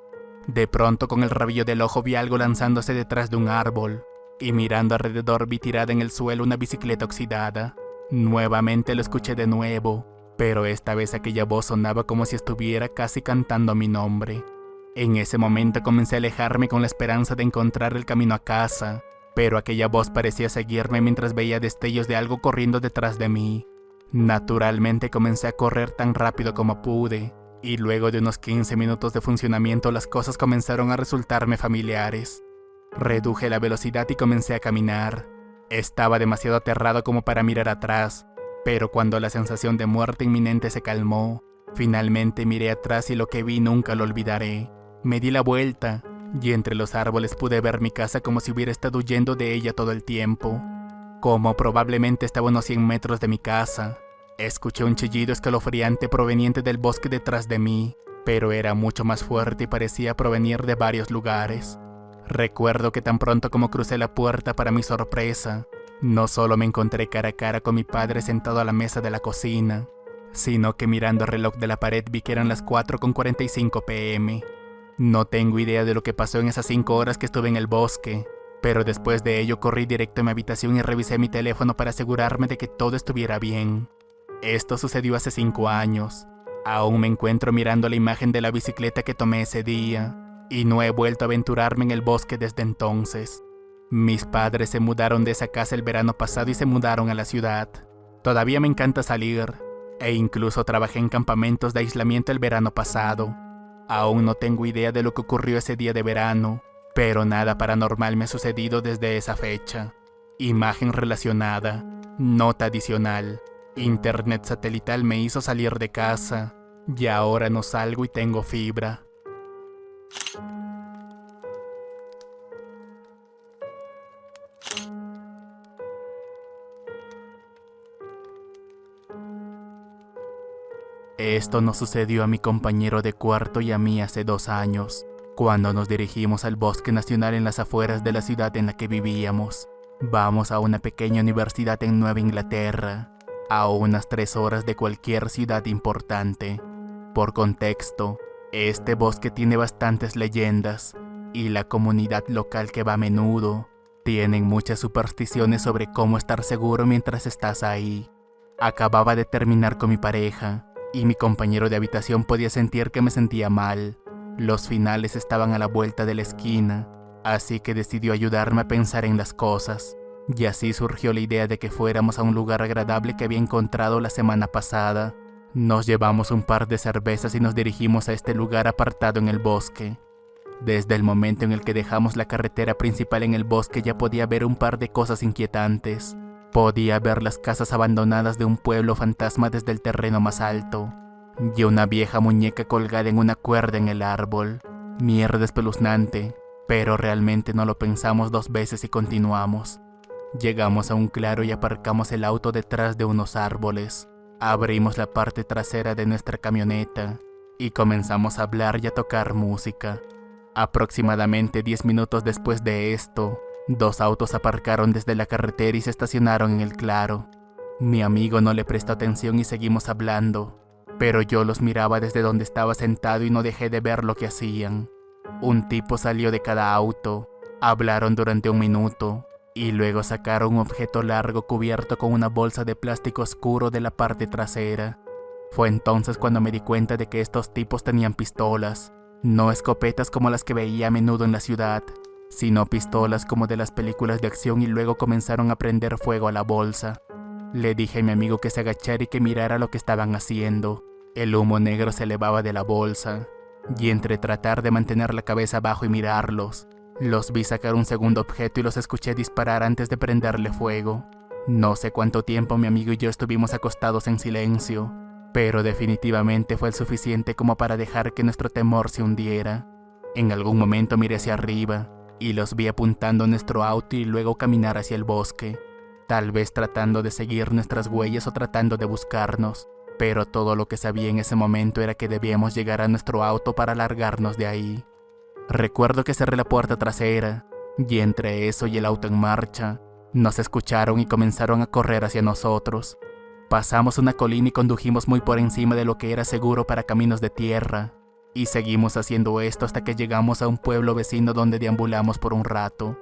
De pronto con el rabillo del ojo vi algo lanzándose detrás de un árbol, y mirando alrededor vi tirada en el suelo una bicicleta oxidada. Nuevamente lo escuché de nuevo, pero esta vez aquella voz sonaba como si estuviera casi cantando mi nombre. En ese momento comencé a alejarme con la esperanza de encontrar el camino a casa, pero aquella voz parecía seguirme mientras veía destellos de algo corriendo detrás de mí. Naturalmente comencé a correr tan rápido como pude, y luego de unos 15 minutos de funcionamiento las cosas comenzaron a resultarme familiares. Reduje la velocidad y comencé a caminar. Estaba demasiado aterrado como para mirar atrás, pero cuando la sensación de muerte inminente se calmó, finalmente miré atrás y lo que vi nunca lo olvidaré. Me di la vuelta, y entre los árboles pude ver mi casa como si hubiera estado huyendo de ella todo el tiempo. Como probablemente estaba a unos 100 metros de mi casa, escuché un chillido escalofriante proveniente del bosque detrás de mí, pero era mucho más fuerte y parecía provenir de varios lugares. Recuerdo que tan pronto como crucé la puerta, para mi sorpresa, no solo me encontré cara a cara con mi padre sentado a la mesa de la cocina, sino que mirando el reloj de la pared vi que eran las 4:45 p.m. No tengo idea de lo que pasó en esas 5 horas que estuve en el bosque, pero después de ello corrí directo a mi habitación y revisé mi teléfono para asegurarme de que todo estuviera bien. Esto sucedió hace 5 años. Aún me encuentro mirando la imagen de la bicicleta que tomé ese día, y no he vuelto a aventurarme en el bosque desde entonces. Mis padres se mudaron de esa casa el verano pasado y se mudaron a la ciudad. Todavía me encanta salir, e incluso trabajé en campamentos de aislamiento el verano pasado. Aún no tengo idea de lo que ocurrió ese día de verano, pero nada paranormal me ha sucedido desde esa fecha. Imagen relacionada, nota adicional. Internet satelital me hizo salir de casa, y ahora no salgo y tengo fibra. Esto nos sucedió a mi compañero de cuarto y a mí hace 2 años, cuando nos dirigimos al bosque nacional en las afueras de la ciudad en la que vivíamos. Vamos a una pequeña universidad en Nueva Inglaterra, a unas 3 horas de cualquier ciudad importante. Por contexto, este bosque tiene bastantes leyendas, y la comunidad local que va a menudo tienen muchas supersticiones sobre cómo estar seguro mientras estás ahí. Acababa de terminar con mi pareja, y mi compañero de habitación podía sentir que me sentía mal. Los finales estaban a la vuelta de la esquina, así que decidió ayudarme a pensar en las cosas. Y así surgió la idea de que fuéramos a un lugar agradable que había encontrado la semana pasada. Nos llevamos un par de cervezas y nos dirigimos a este lugar apartado en el bosque. Desde el momento en el que dejamos la carretera principal en el bosque ya podía ver un par de cosas inquietantes. Podía ver las casas abandonadas de un pueblo fantasma desde el terreno más alto, y una vieja muñeca colgada en una cuerda en el árbol. Mierda espeluznante, pero realmente no lo pensamos 2 veces y continuamos. Llegamos a un claro y aparcamos el auto detrás de unos árboles. Abrimos la parte trasera de nuestra camioneta y comenzamos a hablar y a tocar música. Aproximadamente 10 minutos después de esto, 2 autos aparcaron desde la carretera y se estacionaron en el claro. Mi amigo no le prestó atención y seguimos hablando, pero yo los miraba desde donde estaba sentado y no dejé de ver lo que hacían. Un tipo salió de cada auto, hablaron durante 1 minuto, y luego sacaron un objeto largo cubierto con una bolsa de plástico oscuro de la parte trasera. Fue entonces cuando me di cuenta de que estos tipos tenían pistolas, no escopetas como las que veía a menudo en la ciudad, sino pistolas como de las películas de acción, y luego comenzaron a prender fuego a la bolsa. Le dije a mi amigo que se agachara y que mirara lo que estaban haciendo. El humo negro se elevaba de la bolsa, y entre tratar de mantener la cabeza abajo y mirarlos, los vi sacar un segundo objeto y los escuché disparar antes de prenderle fuego. No sé cuánto tiempo mi amigo y yo estuvimos acostados en silencio, pero definitivamente fue el suficiente como para dejar que nuestro temor se hundiera. En algún momento miré hacia arriba y los vi apuntando a nuestro auto y luego caminar hacia el bosque, tal vez tratando de seguir nuestras huellas o tratando de buscarnos, pero todo lo que sabía en ese momento era que debíamos llegar a nuestro auto para largarnos de ahí. Recuerdo que cerré la puerta trasera, y entre eso y el auto en marcha, nos escucharon y comenzaron a correr hacia nosotros. Pasamos una colina y condujimos muy por encima de lo que era seguro para caminos de tierra, y seguimos haciendo esto hasta que llegamos a un pueblo vecino donde deambulamos por un rato.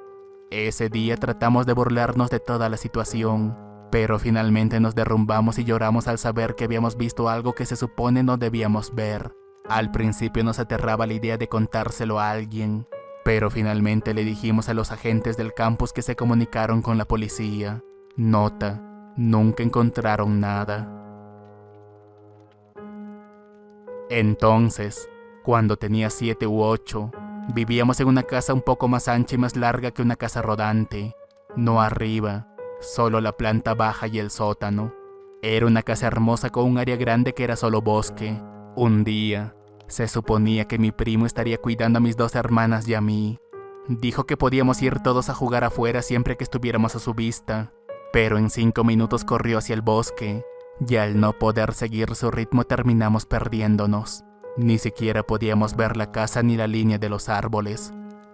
Ese día tratamos de burlarnos de toda la situación, pero finalmente nos derrumbamos y lloramos al saber que habíamos visto algo que se supone no debíamos ver. Al principio nos aterraba la idea de contárselo a alguien, pero finalmente le dijimos a los agentes del campus que se comunicaron con la policía. Nota: nunca encontraron nada. Entonces, cuando tenía 7 u 8, vivíamos en una casa un poco más ancha y más larga que una casa rodante. No arriba, solo la planta baja y el sótano. Era una casa hermosa con un área grande que era solo bosque. Un día, se suponía que mi primo estaría cuidando a mis 2 hermanas y a mí. Dijo que podíamos ir todos a jugar afuera siempre que estuviéramos a su vista, pero en 5 minutos corrió hacia el bosque, y al no poder seguir su ritmo terminamos perdiéndonos. Ni siquiera podíamos ver la casa ni la línea de los árboles.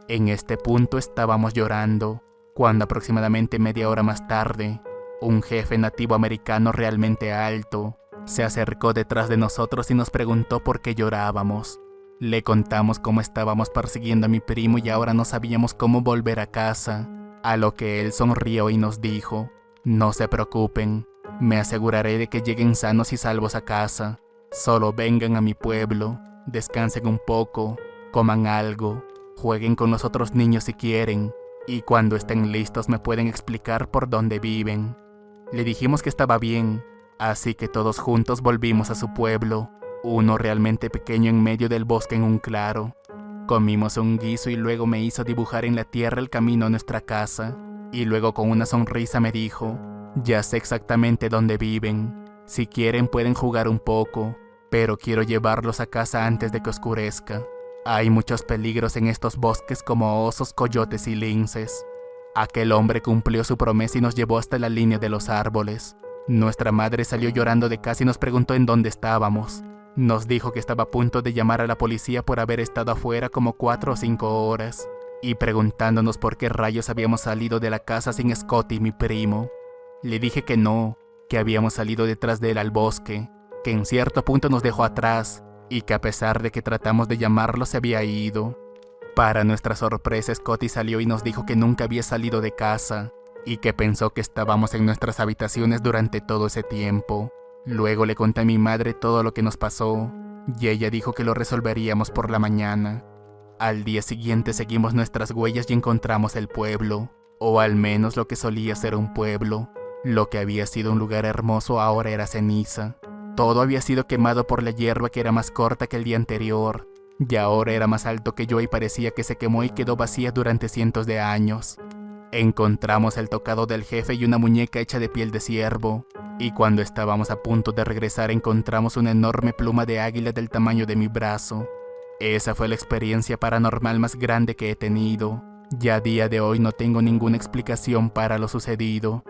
En este punto estábamos llorando, cuando aproximadamente media hora más tarde, un jefe nativo americano realmente alto se acercó detrás de nosotros y nos preguntó por qué llorábamos. Le contamos cómo estábamos persiguiendo a mi primo y ahora no sabíamos cómo volver a casa, a lo que él sonrió y nos dijo: no se preocupen, me aseguraré de que lleguen sanos y salvos a casa. Solo vengan a mi pueblo, descansen un poco, coman algo, jueguen con los otros niños si quieren, y cuando estén listos me pueden explicar por dónde viven. Le dijimos que estaba bien, así que todos juntos volvimos a su pueblo, uno realmente pequeño en medio del bosque en un claro. Comimos un guiso y luego me hizo dibujar en la tierra el camino a nuestra casa, y luego con una sonrisa me dijo: ya sé exactamente dónde viven, si quieren pueden jugar un poco, pero quiero llevarlos a casa antes de que oscurezca. Hay muchos peligros en estos bosques como osos, coyotes y linces. Aquel hombre cumplió su promesa y nos llevó hasta la línea de los árboles. Nuestra madre salió llorando de casa y nos preguntó en dónde estábamos. Nos dijo que estaba a punto de llamar a la policía por haber estado afuera como 4 o 5 horas, y preguntándonos por qué rayos habíamos salido de la casa sin Scotty, mi primo. Le dije que no, que habíamos salido detrás de él al bosque, que en cierto punto nos dejó atrás, y que a pesar de que tratamos de llamarlo se había ido. Para nuestra sorpresa, Scotty salió y nos dijo que nunca había salido de casa, y que pensó que estábamos en nuestras habitaciones durante todo ese tiempo. Luego le conté a mi madre todo lo que nos pasó, y ella dijo que lo resolveríamos por la mañana. Al día siguiente seguimos nuestras huellas y encontramos el pueblo, o al menos lo que solía ser un pueblo. Lo que había sido un lugar hermoso ahora era ceniza. Todo había sido quemado por la hierba que era más corta que el día anterior, y ahora era más alto que yo y parecía que se quemó y quedó vacía durante cientos de años. Encontramos el tocado del jefe y una muñeca hecha de piel de ciervo, y cuando estábamos a punto de regresar encontramos una enorme pluma de águila del tamaño de mi brazo. Esa fue la experiencia paranormal más grande que he tenido, y a día de hoy no tengo ninguna explicación para lo sucedido.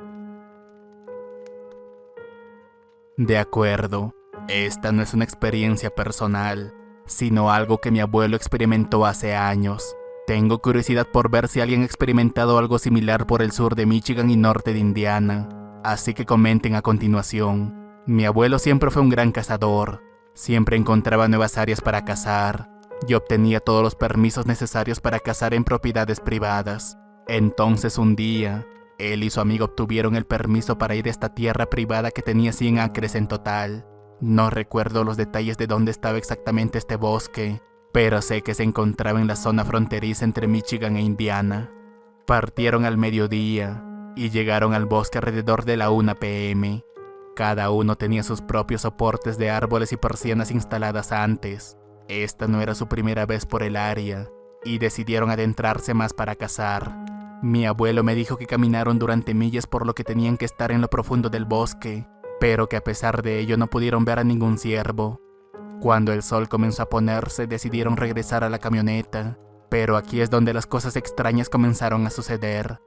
De acuerdo, esta no es una experiencia personal, sino algo que mi abuelo experimentó hace años. Tengo curiosidad por ver si alguien ha experimentado algo similar por el sur de Michigan y norte de Indiana, así que comenten a continuación. Mi abuelo siempre fue un gran cazador, siempre encontraba nuevas áreas para cazar, y obtenía todos los permisos necesarios para cazar en propiedades privadas. Entonces un día, él y su amigo obtuvieron el permiso para ir a esta tierra privada que tenía 100 acres en total. No recuerdo los detalles de dónde estaba exactamente este bosque, pero sé que se encontraba en la zona fronteriza entre Michigan e Indiana. Partieron al mediodía y llegaron al bosque alrededor de la 1 p.m. Cada uno tenía sus propios soportes de árboles y persianas instaladas antes. Esta no era su primera vez por el área, y decidieron adentrarse más para cazar. Mi abuelo me dijo que caminaron durante millas por lo que tenían que estar en lo profundo del bosque, pero que a pesar de ello no pudieron ver a ningún ciervo. Cuando el sol comenzó a ponerse, decidieron regresar a la camioneta, pero aquí es donde las cosas extrañas comenzaron a suceder.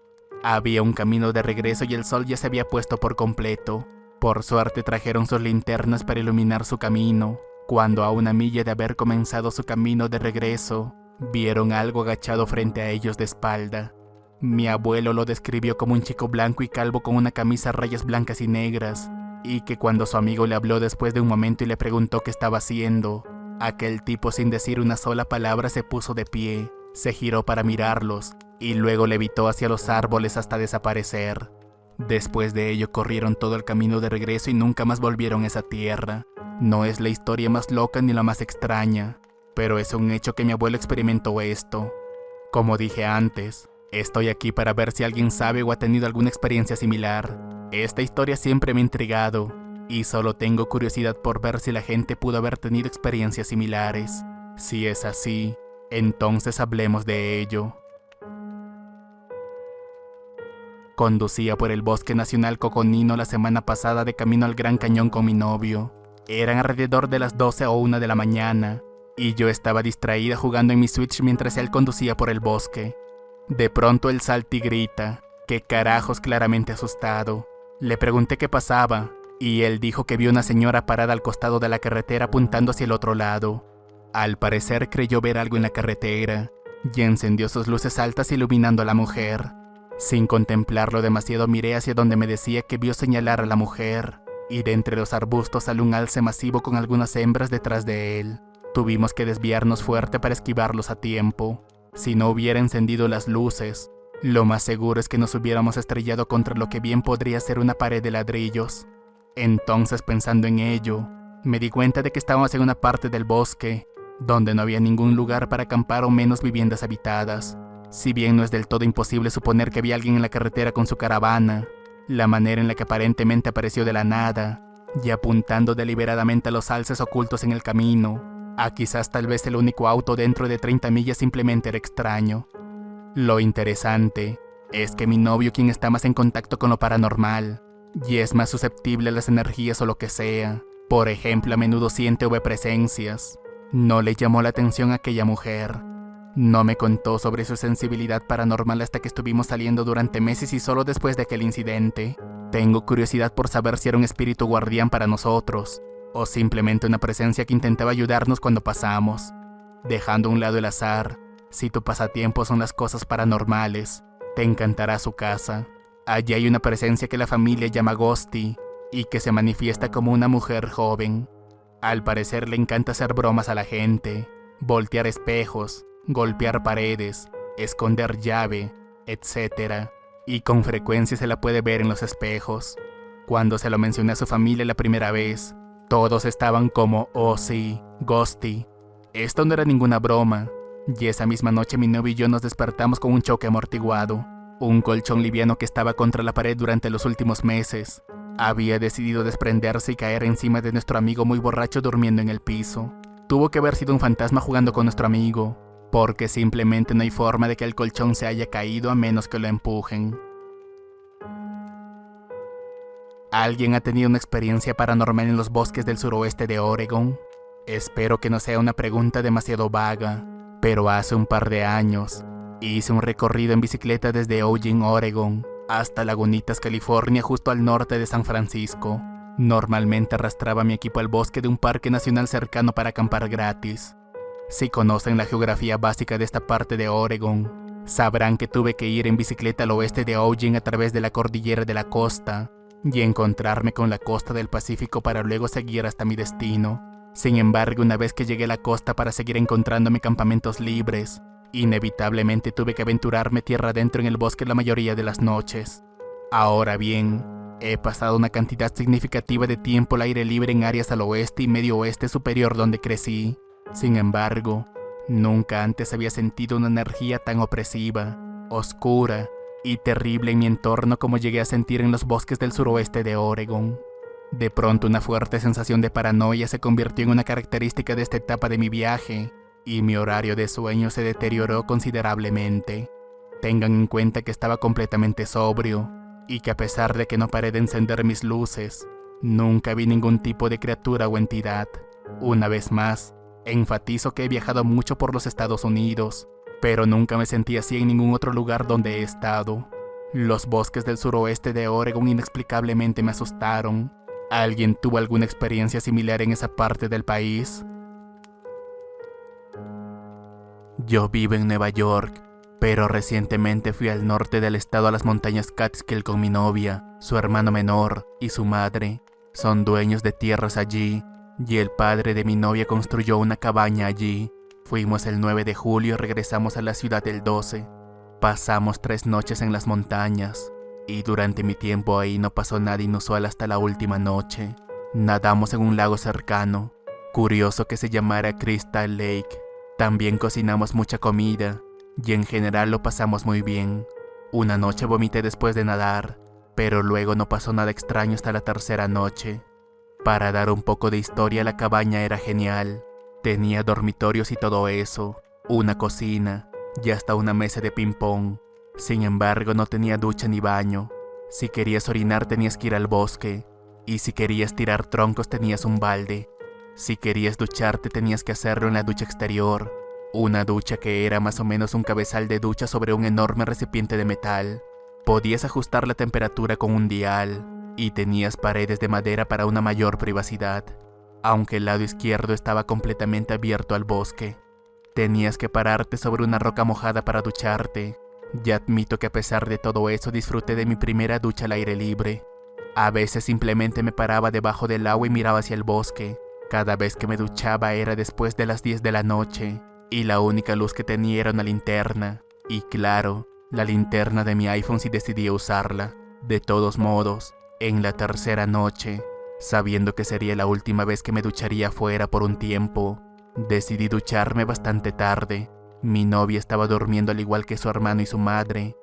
Había un camino de regreso y el sol ya se había puesto por completo. Por suerte trajeron sus linternas para iluminar su camino. Cuando a 1 milla de haber comenzado su camino de regreso, vieron algo agachado frente a ellos de espalda. Mi abuelo lo describió como un chico blanco y calvo con una camisa a rayas blancas y negras, y que cuando su amigo le habló después de un momento y le preguntó qué estaba haciendo, aquel tipo sin decir una sola palabra se puso de pie, se giró para mirarlos, y luego levitó hacia los árboles hasta desaparecer. Después de ello corrieron todo el camino de regreso y nunca más volvieron a esa tierra. No es la historia más loca ni la más extraña, pero es un hecho que mi abuelo experimentó esto. Como dije antes, estoy aquí para ver si alguien sabe o ha tenido alguna experiencia similar. Esta historia siempre me ha intrigado, y solo tengo curiosidad por ver si la gente pudo haber tenido experiencias similares. Si es así, entonces hablemos de ello. Conducía por el Bosque Nacional Coconino la semana pasada de camino al Gran Cañón con mi novio. Eran alrededor de las 12 o 1 de la mañana, y yo estaba distraída jugando en mi Switch mientras él conducía por el bosque. De pronto él salta y grita, ¿qué carajos?, claramente asustado. Le pregunté qué pasaba, y él dijo que vio una señora parada al costado de la carretera apuntando hacia el otro lado. Al parecer creyó ver algo en la carretera, y encendió sus luces altas iluminando a la mujer. Sin contemplarlo demasiado miré hacia donde me decía que vio señalar a la mujer, y de entre los arbustos salió un alce masivo con algunas hembras detrás de él. Tuvimos que desviarnos fuerte para esquivarlos a tiempo. Si no hubiera encendido las luces, lo más seguro es que nos hubiéramos estrellado contra lo que bien podría ser una pared de ladrillos. Entonces, pensando en ello, me di cuenta de que estábamos en una parte del bosque, donde no había ningún lugar para acampar o menos viviendas habitadas. Si bien no es del todo imposible suponer que había alguien en la carretera con su caravana, la manera en la que aparentemente apareció de la nada, y apuntando deliberadamente a los alces ocultos en el camino, a quizás tal vez el único auto dentro de 30 millas simplemente era extraño. Lo interesante es que mi novio, quien está más en contacto con lo paranormal, y es más susceptible a las energías o lo que sea, por ejemplo a menudo siente o ve presencias, no le llamó la atención a aquella mujer. No me contó sobre su sensibilidad paranormal hasta que estuvimos saliendo durante meses y solo después de aquel incidente. Tengo curiosidad por saber si era un espíritu guardián para nosotros, o simplemente una presencia que intentaba ayudarnos cuando pasamos. Dejando a un lado el azar, si tu pasatiempo son las cosas paranormales, te encantará su casa. Allí hay una presencia que la familia llama Ghosty, y que se manifiesta como una mujer joven. Al parecer le encanta hacer bromas a la gente, voltear espejos, golpear paredes, esconder llave, etc. Y con frecuencia se la puede ver en los espejos. Cuando se lo mencioné a su familia la primera vez, todos estaban como, oh sí, Ghosty. Esto no era ninguna broma, y esa misma noche mi novio y yo nos despertamos con un choque amortiguado. Un colchón liviano que estaba contra la pared durante los últimos meses había decidido desprenderse y caer encima de nuestro amigo muy borracho durmiendo en el piso. Tuvo que haber sido un fantasma jugando con nuestro amigo, porque simplemente no hay forma de que el colchón se haya caído a menos que lo empujen. ¿Alguien ha tenido una experiencia paranormal en los bosques del suroeste de Oregon? Espero que no sea una pregunta demasiado vaga, pero hace un par de años hice un recorrido en bicicleta desde Eugene, Oregon, hasta Lagunitas, California, justo al norte de San Francisco. Normalmente arrastraba mi equipo al bosque de un parque nacional cercano para acampar gratis. Si conocen la geografía básica de esta parte de Oregon, sabrán que tuve que ir en bicicleta al oeste de Eugene a través de la cordillera de la costa y encontrarme con la costa del Pacífico para luego seguir hasta mi destino. Sin embargo, una vez que llegué a la costa para seguir encontrándome campamentos libres, inevitablemente tuve que aventurarme tierra adentro en el bosque la mayoría de las noches. Ahora bien, he pasado una cantidad significativa de tiempo al aire libre en áreas al oeste y medio oeste superior donde crecí. Sin embargo, nunca antes había sentido una energía tan opresiva, oscura y terrible en mi entorno como llegué a sentir en los bosques del suroeste de Oregon. De pronto una fuerte sensación de paranoia se convirtió en una característica de esta etapa de mi viaje, y mi horario de sueño se deterioró considerablemente. Tengan en cuenta que estaba completamente sobrio, y que a pesar de que no paré de encender mis luces, nunca vi ningún tipo de criatura o entidad. Una vez más, enfatizo que he viajado mucho por los Estados Unidos, pero nunca me sentí así en ningún otro lugar donde he estado. Los bosques del suroeste de Oregon inexplicablemente me asustaron. ¿Alguien tuvo alguna experiencia similar en esa parte del país? Yo vivo en Nueva York, pero recientemente fui al norte del estado a las montañas Catskill con mi novia, su hermano menor y su madre. Son dueños de tierras allí, y el padre de mi novia construyó una cabaña allí. Fuimos el 9 de julio y regresamos a la ciudad el 12. Pasamos 3 noches en las montañas, y durante mi tiempo ahí no pasó nada inusual hasta la última noche. Nadamos en un lago cercano, curioso que se llamara Crystal Lake. También cocinamos mucha comida y en general lo pasamos muy bien. Una noche vomité después de nadar, pero luego no pasó nada extraño hasta la tercera noche. Para dar un poco de historia, la cabaña era genial. Tenía dormitorios y todo eso, una cocina y hasta una mesa de ping-pong. Sin embargo, no tenía ducha ni baño. Si querías orinar tenías que ir al bosque, y si querías tirar troncos tenías un balde. Si querías ducharte tenías que hacerlo en la ducha exterior, una ducha que era más o menos un cabezal de ducha sobre un enorme recipiente de metal. Podías ajustar la temperatura con un dial, y tenías paredes de madera para una mayor privacidad, aunque el lado izquierdo estaba completamente abierto al bosque. Tenías que pararte sobre una roca mojada para ducharte. Ya admito que a pesar de todo eso disfruté de mi primera ducha al aire libre. A veces simplemente me paraba debajo del agua y miraba hacia el bosque. Cada vez que me duchaba era después de las 10 de la noche, y la única luz que tenía era una linterna. Y claro, la linterna de mi iPhone si decidí usarla. De todos modos, en la tercera noche, sabiendo que sería la última vez que me ducharía afuera por un tiempo, decidí ducharme bastante tarde. Mi novia estaba durmiendo al igual que su hermano y su madre.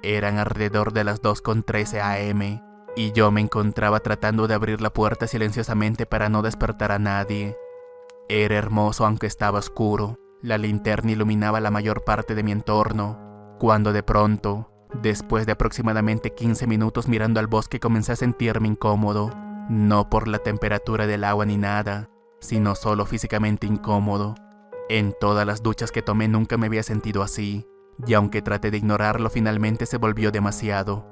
Eran alrededor de las 2:13 am, y yo me encontraba tratando de abrir la puerta silenciosamente para no despertar a nadie. Era hermoso aunque estaba oscuro. La linterna iluminaba la mayor parte de mi entorno, cuando de pronto, después de aproximadamente 15 minutos mirando al bosque, comencé a sentirme incómodo. No por la temperatura del agua ni nada, sino solo físicamente incómodo. En todas las duchas que tomé nunca me había sentido así, y aunque traté de ignorarlo, finalmente se volvió demasiado.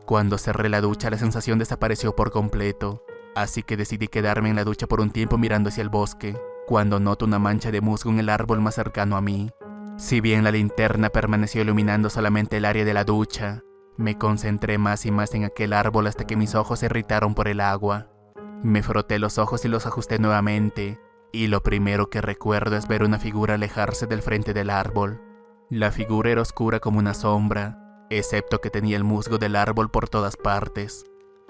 Cuando cerré la ducha, la sensación desapareció por completo, así que decidí quedarme en la ducha por un tiempo mirando hacia el bosque, cuando noto una mancha de musgo en el árbol más cercano a mí. Si bien la linterna permaneció iluminando solamente el área de la ducha, me concentré más y más en aquel árbol hasta que mis ojos se irritaron por el agua. Me froté los ojos y los ajusté nuevamente, y lo primero que recuerdo es ver una figura alejarse del frente del árbol. La figura era oscura como una sombra, excepto que tenía el musgo del árbol por todas partes.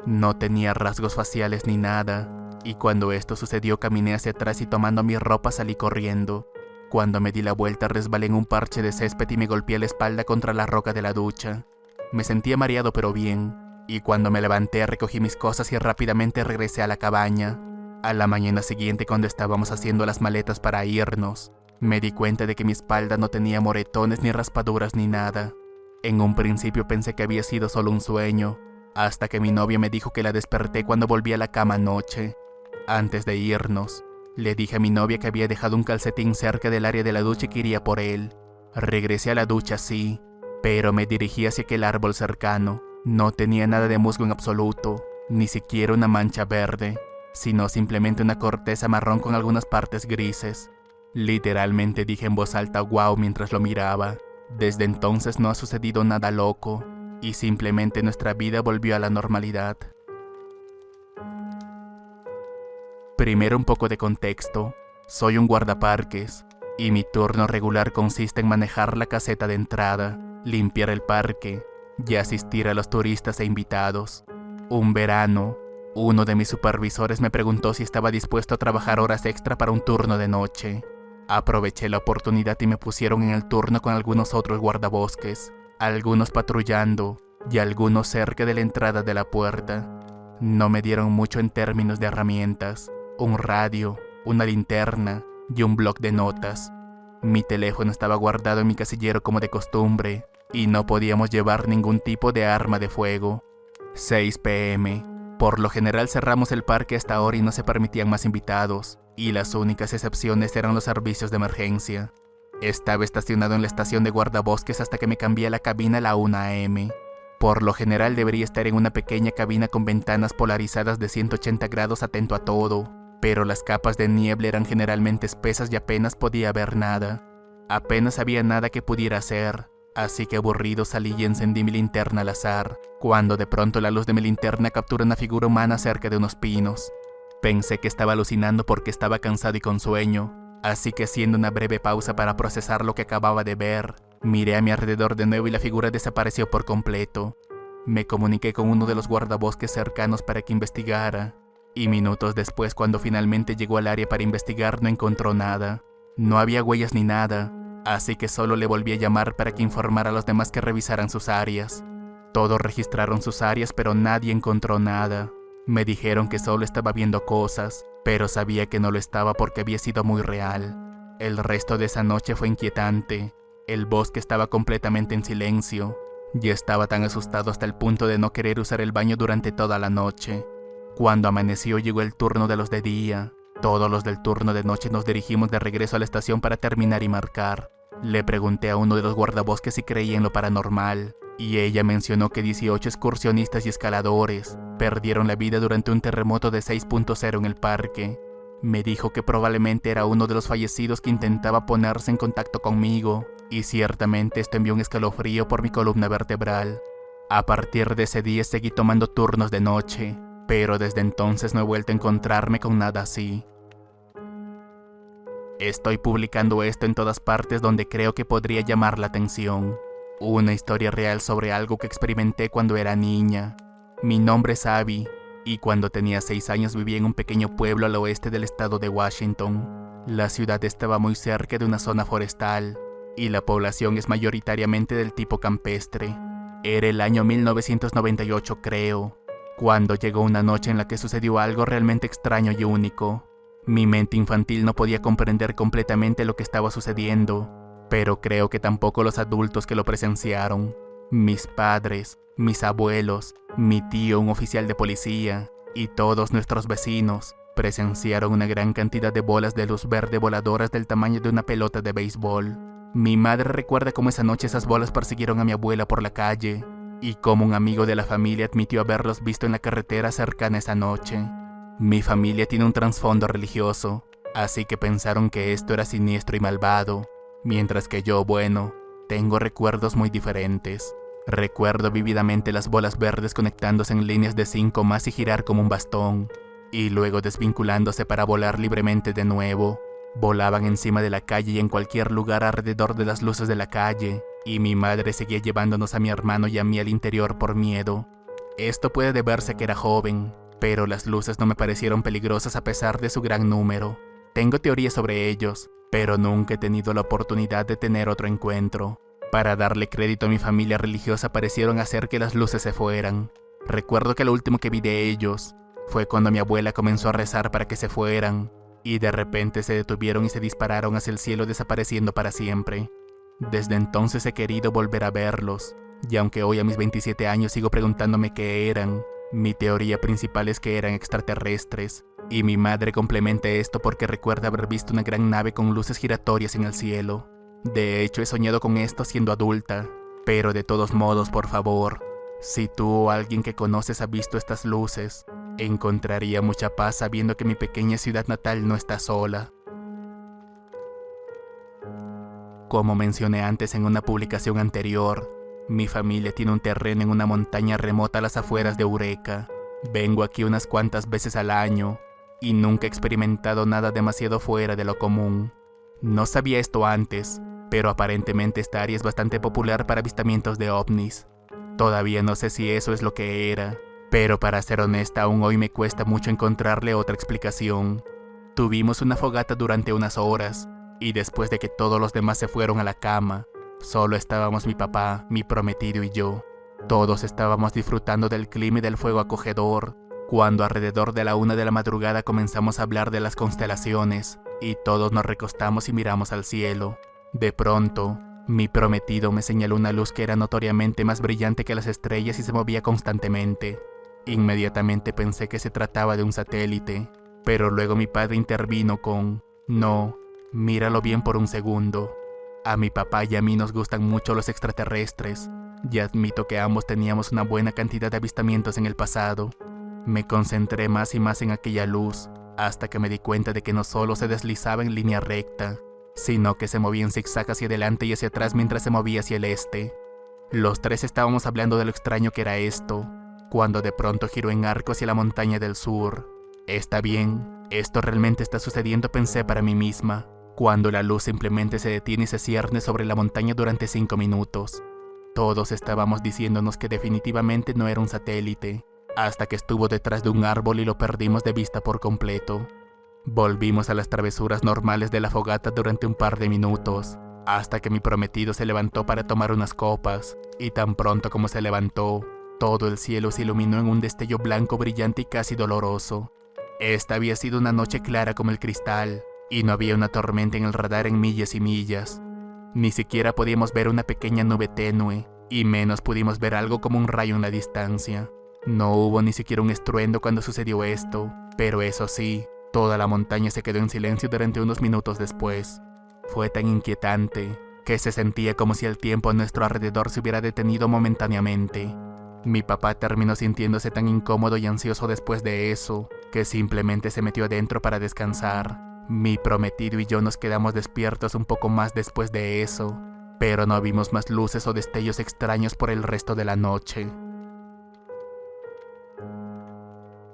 No tenía rasgos faciales ni nada, y cuando esto sucedió caminé hacia atrás y tomando mi ropa salí corriendo. Cuando me di la vuelta resbalé en un parche de césped y me golpeé la espalda contra la roca de la ducha. Me sentía mareado pero bien, y cuando me levanté recogí mis cosas y rápidamente regresé a la cabaña. A la mañana siguiente, cuando estábamos haciendo las maletas para irnos, me di cuenta de que mi espalda no tenía moretones ni raspaduras ni nada. En un principio pensé que había sido solo un sueño, hasta que mi novia me dijo que la desperté cuando volví a la cama anoche. Antes de irnos, le dije a mi novia que había dejado un calcetín cerca del área de la ducha y que iría por él. Regresé a la ducha, sí, pero me dirigí hacia aquel árbol cercano. No tenía nada de musgo en absoluto, ni siquiera una mancha verde, sino simplemente una corteza marrón con algunas partes grises. Literalmente dije en voz alta "wow" mientras lo miraba. Desde entonces no ha sucedido nada loco, y simplemente nuestra vida volvió a la normalidad. Primero un poco de contexto. Soy un guardaparques, y mi turno regular consiste en manejar la caseta de entrada, limpiar el parque, y asistir a los turistas e invitados. Un verano, uno de mis supervisores me preguntó si estaba dispuesto a trabajar horas extra para un turno de noche. Aproveché la oportunidad y me pusieron en el turno con algunos otros guardabosques, algunos patrullando y algunos cerca de la entrada de la puerta. No me dieron mucho en términos de herramientas: un radio, una linterna y un bloc de notas. Mi teléfono estaba guardado en mi casillero como de costumbre, y no podíamos llevar ningún tipo de arma de fuego. 6 p.m. Por lo general cerramos el parque hasta ahora y no se permitían más invitados, y las únicas excepciones eran los servicios de emergencia. Estaba estacionado en la estación de guardabosques hasta que me cambié a la cabina a la 1 am. Por lo general debería estar en una pequeña cabina con ventanas polarizadas de 180 grados atento a todo, pero las capas de niebla eran generalmente espesas y apenas podía ver nada. Apenas había nada que pudiera hacer, así que aburrido salí y encendí mi linterna al azar, cuando de pronto la luz de mi linterna captura una figura humana cerca de unos pinos. Pensé que estaba alucinando porque estaba cansado y con sueño, así que haciendo una breve pausa para procesar lo que acababa de ver, miré a mi alrededor de nuevo y la figura desapareció por completo. Me comuniqué con uno de los guardabosques cercanos para que investigara. Y minutos después, cuando finalmente llegó al área para investigar, no encontró nada. No había huellas ni nada, así que solo le volví a llamar para que informara a los demás que revisaran sus áreas. Todos registraron sus áreas, pero nadie encontró nada. Me dijeron que solo estaba viendo cosas, pero sabía que no lo estaba porque había sido muy real. El resto de esa noche fue inquietante. El bosque estaba completamente en silencio. Yo estaba tan asustado hasta el punto de no querer usar el baño durante toda la noche. Cuando amaneció llegó el turno de los de día. Todos los del turno de noche nos dirigimos de regreso a la estación para terminar y marcar. Le pregunté a uno de los guardabosques si creía en lo paranormal, y ella mencionó que 18 excursionistas y escaladores perdieron la vida durante un terremoto de 6.0 en el parque. Me dijo que probablemente era uno de los fallecidos que intentaba ponerse en contacto conmigo, y ciertamente esto envió un escalofrío por mi columna vertebral. A partir de ese día seguí tomando turnos de noche, pero desde entonces no he vuelto a encontrarme con nada así. Estoy publicando esto en todas partes donde creo que podría llamar la atención. Una historia real sobre algo que experimenté cuando era niña. Mi nombre es Abby, y cuando tenía 6 años vivía en un pequeño pueblo al oeste del estado de Washington. La ciudad estaba muy cerca de una zona forestal, y la población es mayoritariamente del tipo campestre. Era el año 1998, creo, cuando llegó una noche en la que sucedió algo realmente extraño y único. Mi mente infantil no podía comprender completamente lo que estaba sucediendo, pero creo que tampoco los adultos que lo presenciaron. Mis padres, mis abuelos, mi tío, un oficial de policía, y todos nuestros vecinos presenciaron una gran cantidad de bolas de luz verde voladoras del tamaño de una pelota de béisbol. Mi madre recuerda cómo esa noche esas bolas persiguieron a mi abuela por la calle, y cómo un amigo de la familia admitió haberlos visto en la carretera cercana esa noche. Mi familia tiene un trasfondo religioso, así que pensaron que esto era siniestro y malvado, mientras que yo, bueno, tengo recuerdos muy diferentes. Recuerdo vívidamente las bolas verdes conectándose en líneas de 5 más y girar como un bastón, y luego desvinculándose para volar libremente de nuevo. Volaban encima de la calle y en cualquier lugar alrededor de las luces de la calle, y mi madre seguía llevándonos a mi hermano y a mí al interior por miedo. Esto puede deberse a que era joven, pero las luces no me parecieron peligrosas a pesar de su gran número. Tengo teorías sobre ellos, pero nunca he tenido la oportunidad de tener otro encuentro. Para darle crédito a mi familia religiosa parecieron hacer que las luces se fueran. Recuerdo que lo último que vi de ellos fue cuando mi abuela comenzó a rezar para que se fueran, y de repente se detuvieron y se dispararon hacia el cielo desapareciendo para siempre. Desde entonces he querido volver a verlos, y aunque hoy a mis 27 años sigo preguntándome qué eran, mi teoría principal es que eran extraterrestres, y mi madre complementa esto porque recuerda haber visto una gran nave con luces giratorias en el cielo. De hecho, he soñado con esto siendo adulta, pero de todos modos, por favor, si tú o alguien que conoces ha visto estas luces, encontraría mucha paz sabiendo que mi pequeña ciudad natal no está sola. Como mencioné antes en una publicación anterior, mi familia tiene un terreno en una montaña remota a las afueras de Eureka. Vengo aquí unas cuantas veces al año y nunca he experimentado nada demasiado fuera de lo común. No sabía esto antes, pero aparentemente esta área es bastante popular para avistamientos de ovnis. Todavía no sé si eso es lo que era, pero para ser honesta aún hoy me cuesta mucho encontrarle otra explicación. Tuvimos una fogata durante unas horas, y después de que todos los demás se fueron a la cama, solo estábamos mi papá, mi prometido y yo. Todos estábamos disfrutando del clima y del fuego acogedor, cuando alrededor de la 1 de la madrugada comenzamos a hablar de las constelaciones, y todos nos recostamos y miramos al cielo. De pronto, mi prometido me señaló una luz que era notoriamente más brillante que las estrellas y se movía constantemente. Inmediatamente pensé que se trataba de un satélite, pero luego mi padre intervino con: no, míralo bien por un segundo. A mi papá y a mí nos gustan mucho los extraterrestres, y admito que ambos teníamos una buena cantidad de avistamientos en el pasado. Me concentré más y más en aquella luz, hasta que me di cuenta de que no solo se deslizaba en línea recta, sino que se movía en zigzag hacia adelante y hacia atrás mientras se movía hacia el este. Los tres estábamos hablando de lo extraño que era esto, cuando de pronto giró en arco hacia la montaña del sur. Está bien, esto realmente está sucediendo, pensé para mí misma, cuando la luz simplemente se detiene y se cierne sobre la montaña durante 5 minutos. Todos estábamos diciéndonos que definitivamente no era un satélite, hasta que estuvo detrás de un árbol y lo perdimos de vista por completo. Volvimos a las travesuras normales de la fogata durante un par de minutos, hasta que mi prometido se levantó para tomar unas copas, y tan pronto como se levantó, todo el cielo se iluminó en un destello blanco brillante y casi doloroso. Esta había sido una noche clara como el cristal, y no había una tormenta en el radar en millas y millas. Ni siquiera podíamos ver una pequeña nube tenue, y menos pudimos ver algo como un rayo en la distancia. No hubo ni siquiera un estruendo cuando sucedió esto, pero eso sí, toda la montaña se quedó en silencio durante unos minutos después. Fue tan inquietante que se sentía como si el tiempo a nuestro alrededor se hubiera detenido momentáneamente. Mi papá terminó sintiéndose tan incómodo y ansioso después de eso, que simplemente se metió adentro para descansar. Mi prometido y yo nos quedamos despiertos un poco más después de eso, pero no vimos más luces o destellos extraños por el resto de la noche.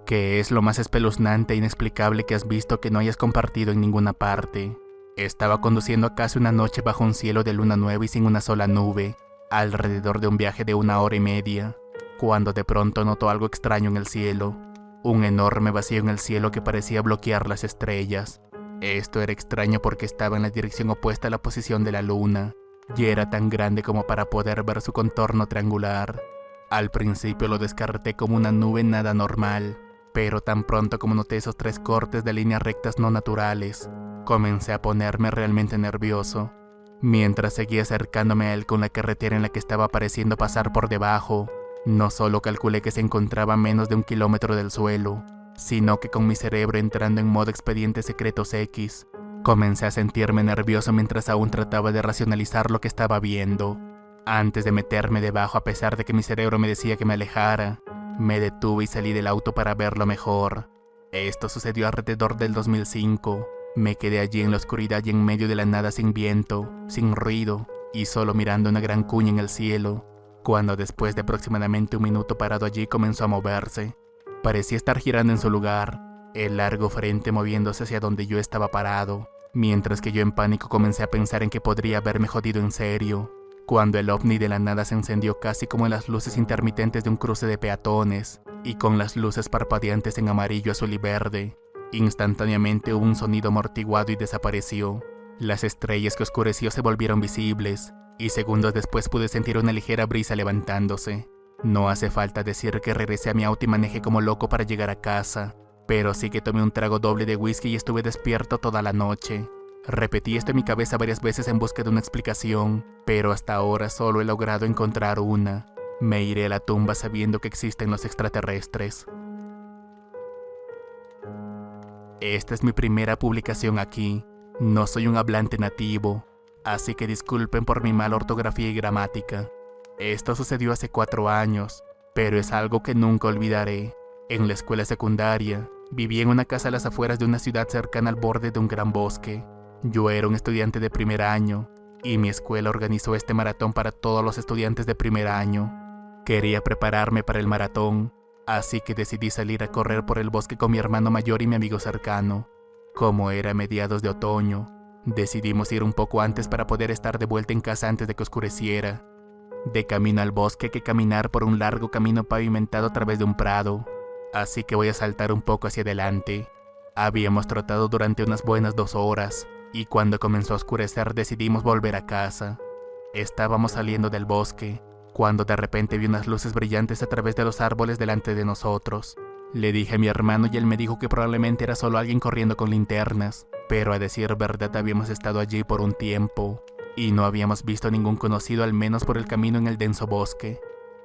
¿Qué es lo más espeluznante e inexplicable que has visto que no hayas compartido en ninguna parte? Estaba conduciendo a casa una noche bajo un cielo de luna nueva y sin una sola nube, alrededor de un viaje de 1 hora y media, cuando de pronto notó algo extraño en el cielo, un enorme vacío en el cielo que parecía bloquear las estrellas. Esto era extraño porque estaba en la dirección opuesta a la posición de la luna, y era tan grande como para poder ver su contorno triangular. Al principio lo descarté como una nube nada normal, pero tan pronto como noté esos 3 cortes de líneas rectas no naturales, comencé a ponerme realmente nervioso. Mientras seguía acercándome a él con la carretera en la que estaba pareciendo pasar por debajo, no solo calculé que se encontraba a menos de 1 kilómetro del suelo, sino que con mi cerebro entrando en modo expedientes secretos X, comencé a sentirme nervioso mientras aún trataba de racionalizar lo que estaba viendo. Antes de meterme debajo, a pesar de que mi cerebro me decía que me alejara, me detuve y salí del auto para verlo mejor. Esto sucedió alrededor del 2005. Me quedé allí en la oscuridad y en medio de la nada, sin viento, sin ruido, y solo mirando una gran cuña en el cielo, cuando después de aproximadamente 1 minuto parado allí comenzó a moverse. Parecía estar girando en su lugar, el largo frente moviéndose hacia donde yo estaba parado, mientras que yo en pánico comencé a pensar en que podría haberme jodido en serio, cuando el ovni de la nada se encendió casi como las luces intermitentes de un cruce de peatones, y con las luces parpadeantes en amarillo, azul y verde. Instantáneamente hubo un sonido amortiguado y desapareció. Las estrellas que oscureció se volvieron visibles, y segundos después pude sentir una ligera brisa levantándose. No hace falta decir que regresé a mi auto y manejé como loco para llegar a casa, pero sí que tomé un trago doble de whisky y estuve despierto toda la noche. Repetí esto en mi cabeza varias veces en busca de una explicación, pero hasta ahora solo he logrado encontrar una. Me iré a la tumba sabiendo que existen los extraterrestres. Esta es mi primera publicación aquí. No soy un hablante nativo, así que disculpen por mi mala ortografía y gramática. Esto sucedió hace 4 años, pero es algo que nunca olvidaré. En la escuela secundaria, viví en una casa a las afueras de una ciudad cercana al borde de un gran bosque. Yo era un estudiante de primer año, y mi escuela organizó este maratón para todos los estudiantes de primer año. Quería prepararme para el maratón, así que decidí salir a correr por el bosque con mi hermano mayor y mi amigo cercano. Como era mediados de otoño, decidimos ir un poco antes para poder estar de vuelta en casa antes de que oscureciera. De camino al bosque hay que caminar por un largo camino pavimentado a través de un prado, así que voy a saltar un poco hacia adelante. Habíamos trotado durante unas buenas 2 horas, y cuando comenzó a oscurecer decidimos volver a casa. Estábamos saliendo del bosque, cuando de repente vi unas luces brillantes a través de los árboles delante de nosotros. Le dije a mi hermano y él me dijo que probablemente era solo alguien corriendo con linternas, pero a decir verdad habíamos estado allí por un tiempo, y no habíamos visto ningún conocido, al menos por el camino en el denso bosque.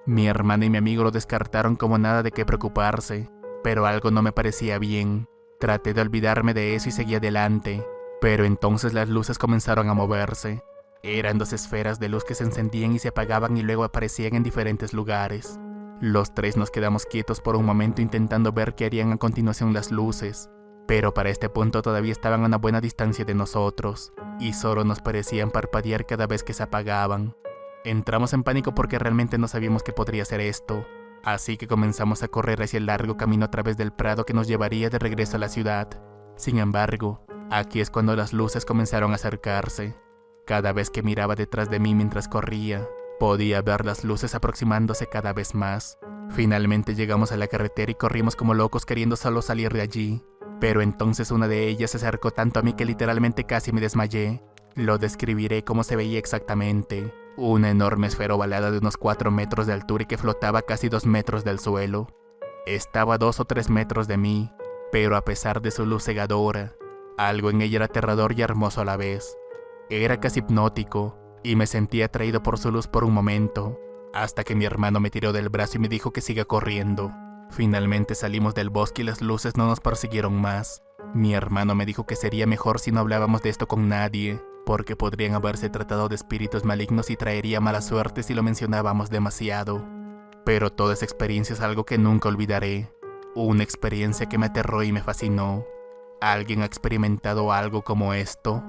Mi hermano y mi amigo lo descartaron como nada de qué preocuparse, pero algo no me parecía bien. Traté de olvidarme de eso y seguí adelante, pero entonces las luces comenzaron a moverse. Eran 2 esferas de luz que se encendían y se apagaban y luego aparecían en diferentes lugares. Los 3 nos quedamos quietos por un momento intentando ver qué harían a continuación las luces, pero para este punto todavía estaban a una buena distancia de nosotros, y solo nos parecían parpadear cada vez que se apagaban. Entramos en pánico porque realmente no sabíamos qué podría ser esto, así que comenzamos a correr hacia el largo camino a través del prado que nos llevaría de regreso a la ciudad. Sin embargo, aquí es cuando las luces comenzaron a acercarse. Cada vez que miraba detrás de mí mientras corría, podía ver las luces aproximándose cada vez más. Finalmente llegamos a la carretera y corrimos como locos queriendo solo salir de allí. Pero entonces una de ellas se acercó tanto a mí que literalmente casi me desmayé. Lo describiré como se veía exactamente. Una enorme esfera ovalada de unos 4 metros de altura y que flotaba casi 2 metros del suelo. Estaba a 2 o 3 metros de mí, pero a pesar de su luz cegadora, algo en ella era aterrador y hermoso a la vez. Era casi hipnótico, y me sentí atraído por su luz por un momento, hasta que mi hermano me tiró del brazo y me dijo que siga corriendo. Finalmente salimos del bosque y las luces no nos persiguieron más. Mi hermano me dijo que sería mejor si no hablábamos de esto con nadie, porque podrían haberse tratado de espíritus malignos y traería mala suerte si lo mencionábamos demasiado. Pero toda esa experiencia es algo que nunca olvidaré. Una experiencia que me aterró y me fascinó. ¿Alguien ha experimentado algo como esto?